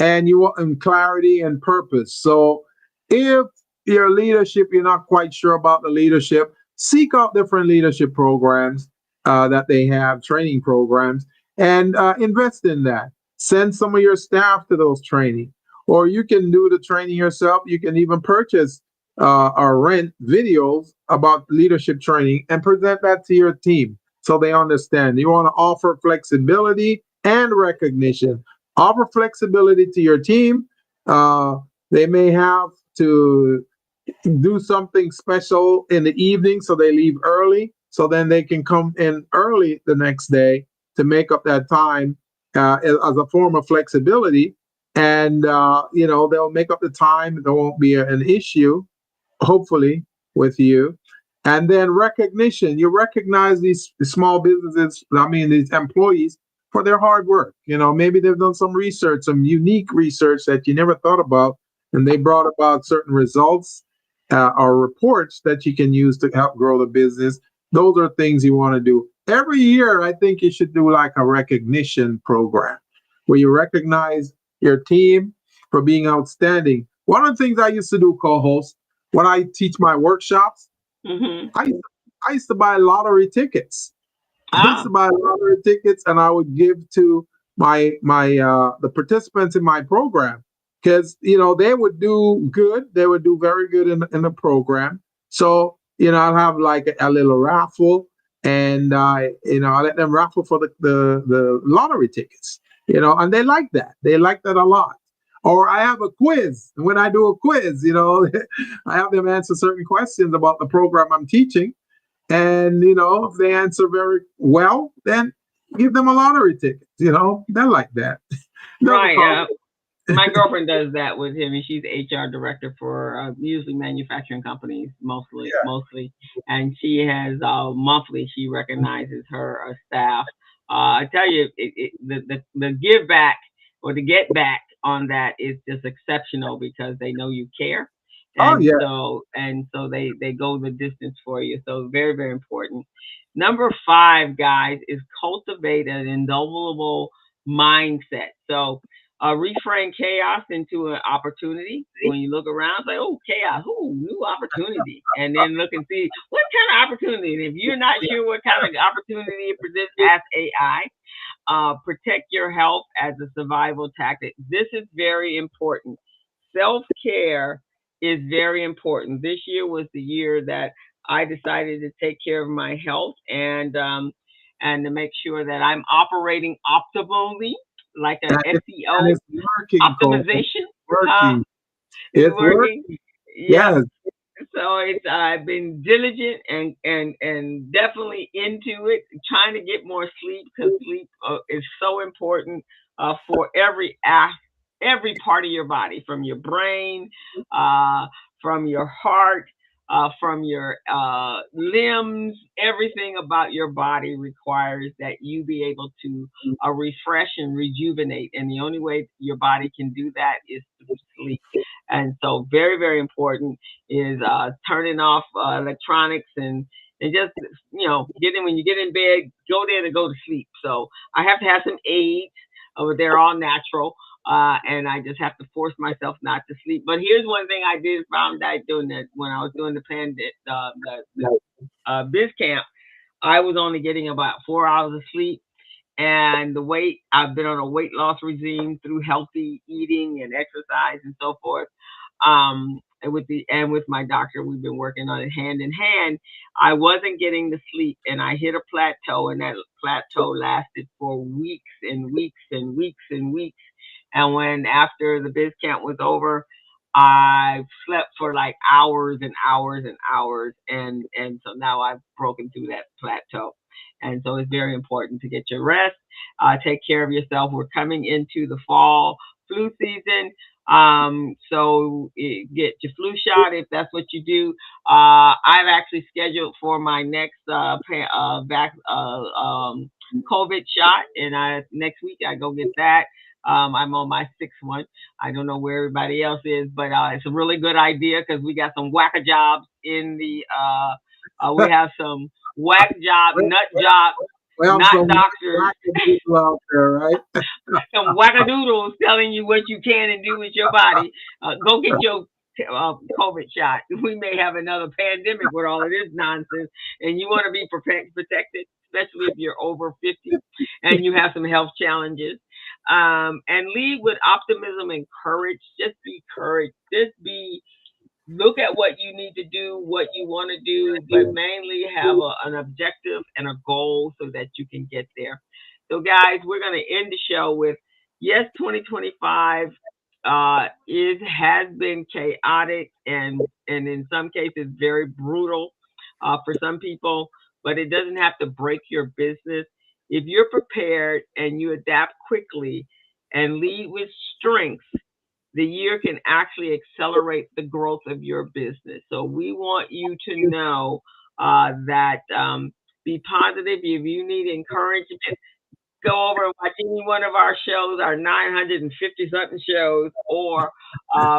and you want in clarity and purpose. So if your leadership, you're not quite sure about the leadership, seek out different leadership programs that they have, training programs, and invest in that. Send some of your staff to those training, or you can do the training yourself. You can even purchase or rent videos about leadership training and present that to your team so they understand. You want to offer flexibility and recognition. Offer flexibility to your team. Uh, they may have to do something special in the evening, so they leave early, so then they can come in early the next day to make up that time as a form of flexibility. And they'll make up the time. There won't be an issue, hopefully, with you. And then recognition. You recognize these small businesses, I mean, these employees, for their hard work. Maybe they've done some research, some unique research that you never thought about, and they brought about certain results or reports that you can use to help grow the business. Those are things you want to do. Every year, I think you should do like a recognition program where you recognize your team for being outstanding. One of the things I used to do, co-host, when I teach my workshops, mm-hmm. I I used to buy lottery tickets. I used to Oh, buy lottery tickets, and I would give to my the participants in my program, because they would do good. They would do very good in the program. So I'll have like a little raffle, and I let them raffle for the lottery tickets. And they like that. They like that a lot. Or I have a quiz. And when I do a quiz, I have them answer certain questions about the program I'm teaching, and if they answer very well, then give them a lottery ticket. They're like that. They're the right. problem. My girlfriend does that with him, and she's HR director for usually manufacturing companies, Yeah. mostly. And she has monthly. She recognizes her staff. I tell you, the give back or the get back on that is just exceptional because they know you care, Oh yeah. and so they go the distance for you. So very very important. Number five, guys, is cultivate an indomitable mindset. So reframe chaos into an opportunity. When you look around, it's like, oh, chaos, ooh, new opportunity. And then look and see what kind of opportunity. And if you're not sure what kind of opportunity it presents, ask AI. Protect your health as a survival tactic. This is very important. Self care is very important. This year was the year that I decided to take care of my health and to make sure that I'm operating optimally, like a And SEO it's working, Cole. optimization. Huh? Working. It's It's working. working. Yep. Yes. So it's I've been diligent and definitely into it, trying to get more sleep because sleep is so important for every part of your body, from your brain, uh, from your heart, from your limbs. Everything about your body requires that you be able to refresh and rejuvenate. And the only way your body can do that is through sleep. And so, very, very important is turning off electronics and just getting when you get in bed, go there to go to sleep. So I have to have some aids, but they're all natural. And I just have to force myself not to sleep. But here's one thing I did found out doing that when I was doing the biz camp, I was only getting about 4 hours of sleep. And the weight, I've been on a weight loss regime through healthy eating and exercise and so forth. And with my doctor, we've been working on it hand in hand. I wasn't getting the sleep, and I hit a plateau, and that plateau lasted for weeks and weeks and weeks and weeks. And when after the biz camp was over, I slept for like hours and hours and hours, and so now I've broken through that plateau. And so it's very important to get your rest, take care of yourself. We're coming into the fall flu season. So get your flu shot if that's what you do. I've actually scheduled for my next COVID shot, and next week I go get that. I'm on my sixth one. I don't know where everybody else is, but it's a really good idea because we got some whacker jobs in the. We have some whack job, nut job, Well, not some doctors. people out there, right? Some wackadoodles telling you what you can and do with your body. Go get your COVID shot. We may have another pandemic with all of this nonsense, and you want to be protected, especially if you're over 50 and you have some health challenges. And lead with optimism and courage. Just be courage. Just be look at what you need to do, what you want to do, but mainly have an objective and a goal so that you can get there. So, guys, we're going to end the show with yes, 2025 is has been chaotic and in some cases very brutal for some people, but it doesn't have to break your business. If you're prepared and you adapt quickly and lead with strength, the year can actually accelerate the growth of your business. So we want you to know that be positive. If you need encouragement, go over and watch any one of our shows, our 950 something shows, or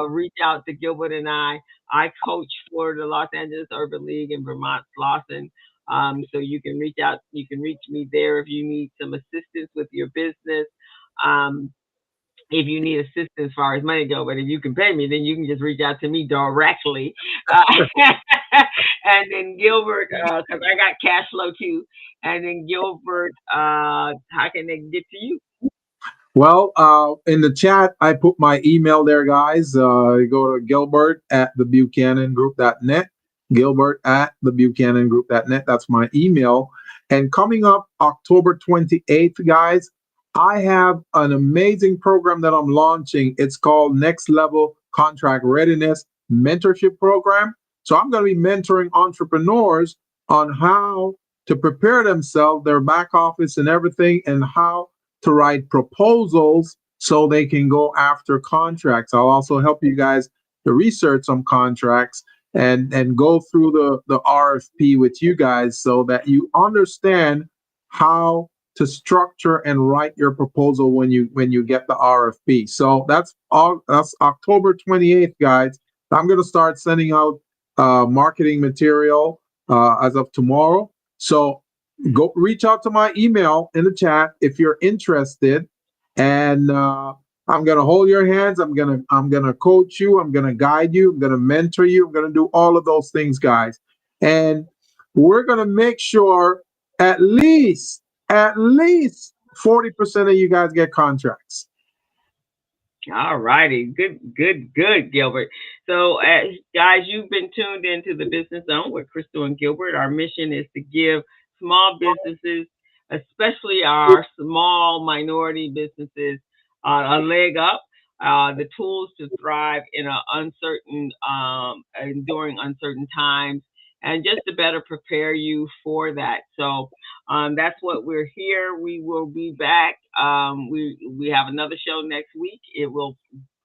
reach out to Gilbert and I. I coach for the Los Angeles Urban League in Vermont Slauson. So you can reach out. You can reach me there if you need some assistance with your business. Um, if you need assistance as far as money go. But if you can pay me, then you can just reach out to me directly. Uh, and then Gilbert, because I got cash flow too. And then Gilbert, how can they get to you? Well, in the chat, I put my email there, guys. You go to Gilbert at thebuchannangroup.net. Gilbert at thebuchannangroup.net. That's my email. And coming up October 28th, guys, I have an amazing program that I'm launching. It's called Next Level Contract Readiness Mentorship Program. So I'm going to be mentoring entrepreneurs on how to prepare themselves, their back office and everything, and how to write proposals so they can go after contracts. I'll also help you guys to research some contracts and go through the RFP with you guys so that you understand how to structure and write your proposal when you get the RFP. So that's October 28th, guys. I'm going to start sending out marketing material as of tomorrow. So go reach out to my email in the chat if you're interested, and I'm gonna hold your hands. I'm gonna coach you. I'm gonna guide you. I'm gonna mentor you. I'm gonna do all of those things, guys, and we're gonna make sure at least 40% of you guys get contracts. All righty. Good, good, good, Gilbert. So, guys, you've been tuned into the Business Zone with Crystal and Gilbert. Our mission is to give small businesses, especially our small minority businesses, a leg up, the tools to thrive in a uncertain, and during uncertain times, and just to better prepare you for that. So, that's what we're here. We will be back. We have another show next week. It will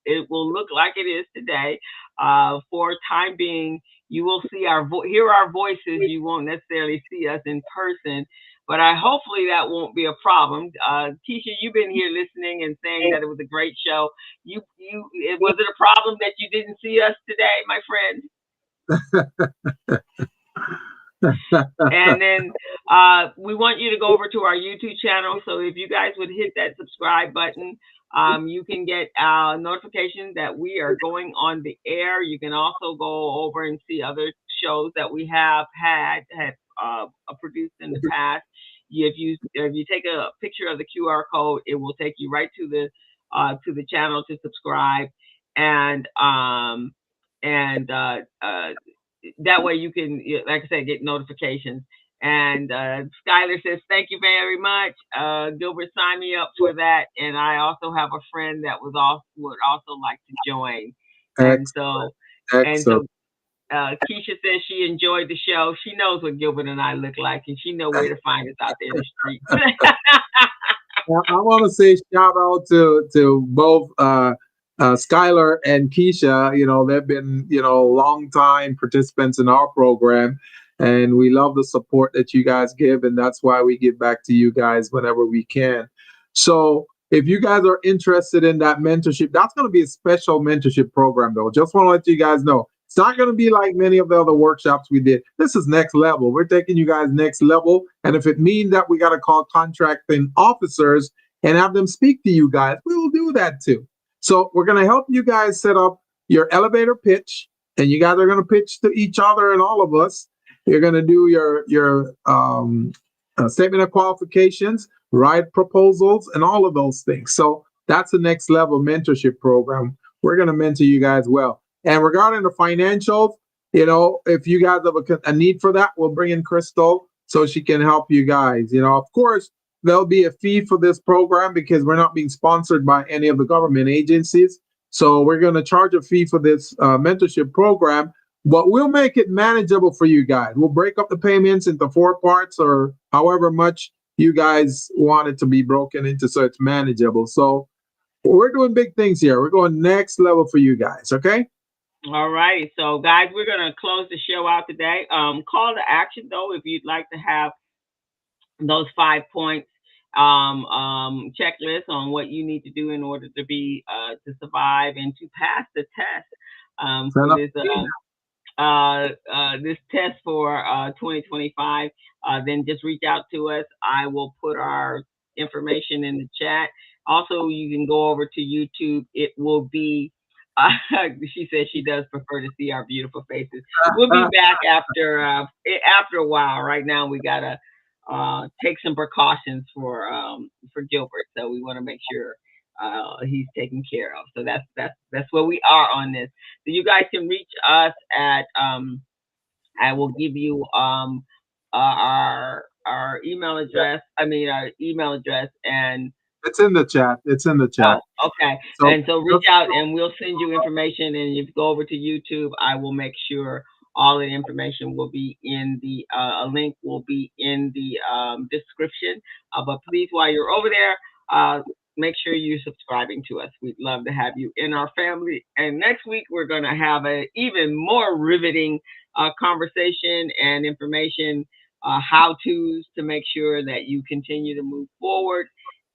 it will look like it is today. For time being, you will see hear our voices. You won't necessarily see us in person, but hopefully that won't be a problem. Keisha, you've been here listening and saying that it was a great show. Was it a problem that you didn't see us today, my friend? And then we want you to go over to our YouTube channel. So if you guys would hit that subscribe button, you can get notifications that we are going on the air. You can also go over and see other shows that we have produced in the past. If you take a picture of the QR code, it will take you right to the channel to subscribe, and that way you can, like I said, get notifications. And Skylar says, thank you very much. Gilbert, sign me up for that. And I also have a friend that would also like to join. Excellent. And so Keisha says she enjoyed the show. She knows what Gilbert and I look like, and she knows where to find us out there in the street. I want to say shout out to both Skylar and Keisha. They've been, long time participants in our program, and we love the support that you guys give, and that's why we give back to you guys whenever we can. So if you guys are interested in that mentorship, that's going to be a special mentorship program, though. Just want to let you guys know. It's not going to be like many of the other workshops we did. This is next level. We're taking you guys next level. And if it means that we got to call contracting officers and have them speak to you guys, we will do that too. So we're going to help you guys set up your elevator pitch, and you guys are going to pitch to each other and all of us. You're going to do your statement of qualifications, write proposals, and all of those things. So that's the next level mentorship program. We're going to mentor you guys well. And regarding the financials, if you guys have a need for that, we'll bring in Crystal so she can help you guys. Of course, there'll be a fee for this program because we're not being sponsored by any of the government agencies. So we're going to charge a fee for this mentorship program, but we'll make it manageable for you guys. We'll break up the payments into 4 parts or however much you guys want it to be broken into so it's manageable. So we're doing big things here. We're going next level for you guys, okay? All right. So, guys, we're going to close the show out today. Call to action, though, if you'd like to have those 5 points checklist on what you need to do in order to be to survive and to pass the test for this test for 2025. Then just reach out to us. I will put our information in the chat. Also, you can go over to YouTube. It will be. She says she does prefer to see our beautiful faces. We'll be back after a while. Right now, we gotta take some precautions for Gilbert, so we want to make sure he's taken care of. So that's where we are on this. So you guys can reach us at I will give you our email address. Our email address, and it's in the chat. Oh, okay. So reach out and we'll send you information. And if you go over to YouTube, I will make sure all the information will be in a link will be in the description. But please, while you're over there, make sure you're subscribing to us. We'd love to have you in our family. And next week, we're going to have an even more riveting conversation and information, how-tos to make sure that you continue to move forward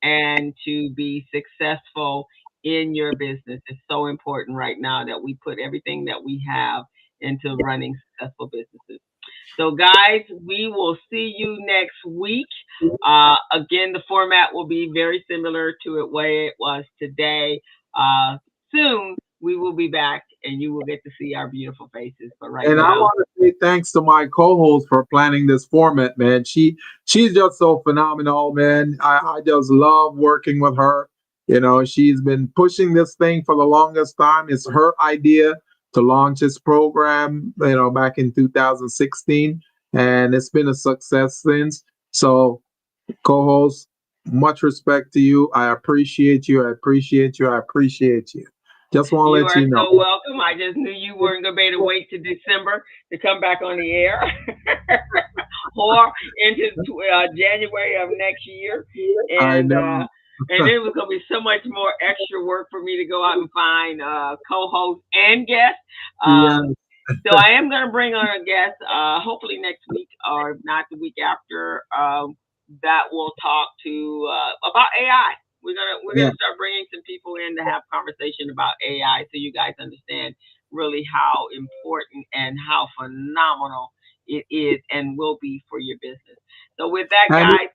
and to be successful in your business. It's so important right now that we put everything that we have into running successful businesses. So, guys, we will see you next week. Again, the format will be very similar to the way it was today. Soon, we will be back, and you will get to see our beautiful faces. But right now, I want to say thanks to my co-host for planning this format, man. She's just so phenomenal, man. I just love working with her. She's been pushing this thing for the longest time. It's her idea to launch this program, back in 2016, and it's been a success since. So, co-host, much respect to you. I appreciate you. Just want to let you know. You are so welcome. I just knew you weren't going to be able to wait to December to come back on the air or into January of next year. And I know. and it was going to be so much more extra work for me to go out and find co-hosts and guests. Yes. So I am going to bring on a guest, hopefully next week or if not the week after. That will talk to about AI. We're gonna start bringing some people in to have conversation about AI, so you guys understand really how important and how phenomenal it is and will be for your business. So with that, And guys.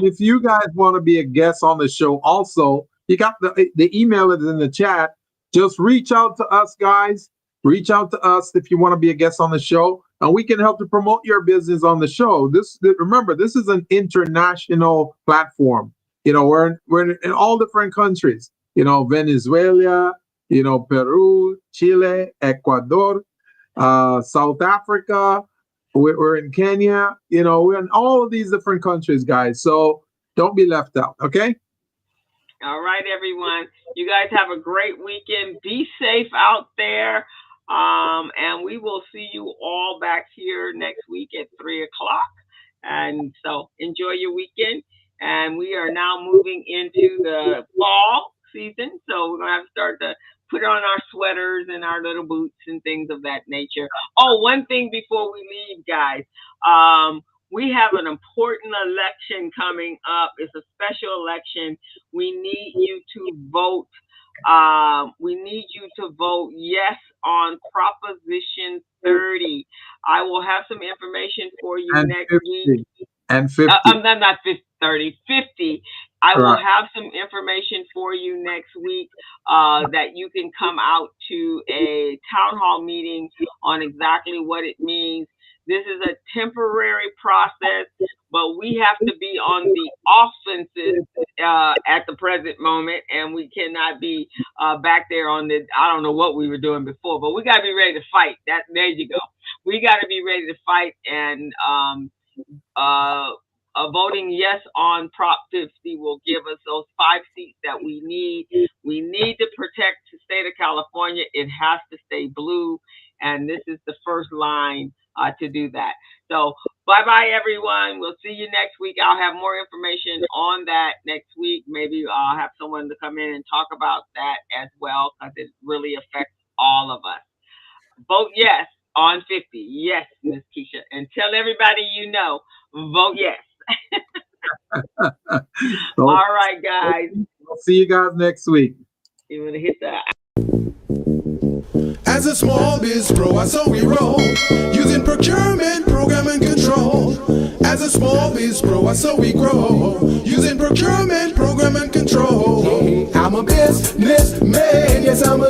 if you guys want to be a guest on the show, also, you got the email is in the chat. Just reach out to us, guys. Reach out to us if you want to be a guest on the show, and we can help to promote your business on the show. Remember, this is an international platform. We're in all different countries. Venezuela, Peru, Chile, Ecuador, South Africa. We're in Kenya. We're in all of these different countries, guys. So don't be left out. Okay. All right, everyone. You guys have a great weekend. Be safe out there. And we will see you all back here next week at 3:00. And so enjoy your weekend. And we are now moving into the fall season. So we're going to have to start to put on our sweaters and our little boots and things of that nature. Oh, one thing before we leave, guys. We have an important election coming up. It's a special election. We need you to vote. We need you to vote yes on Proposition 30. I will have some information for you next 50, week. And 50. Not 50, 30, 50. I will have some information for you next week that you can come out to a town hall meeting on exactly what it means. This is a temporary process, but we have to be on the offensive at the present moment, and we cannot be back there on the, I don't know what we were doing before, but we got to be ready to fight. There you go. We got to be ready to fight, and voting yes on Prop 50 will give us those 5 seats that we need. We need to protect the state of California. It has to stay blue, and this is the first line to do that. So bye-bye, everyone. We'll see you next week. I'll have more information on that next week. Maybe I'll have someone to come in and talk about that as well, because it really affects all of us. Vote yes on 50. Yes, Miss Keisha. And tell everybody you know, vote yes. All right, guys. I'll see you guys next week. You want to hit that? As a small biz pro, so we roll, using procurement, program, and control. As a small biz pro, so we grow, using procurement, program, and control. I'm a businessman, yes, I'm a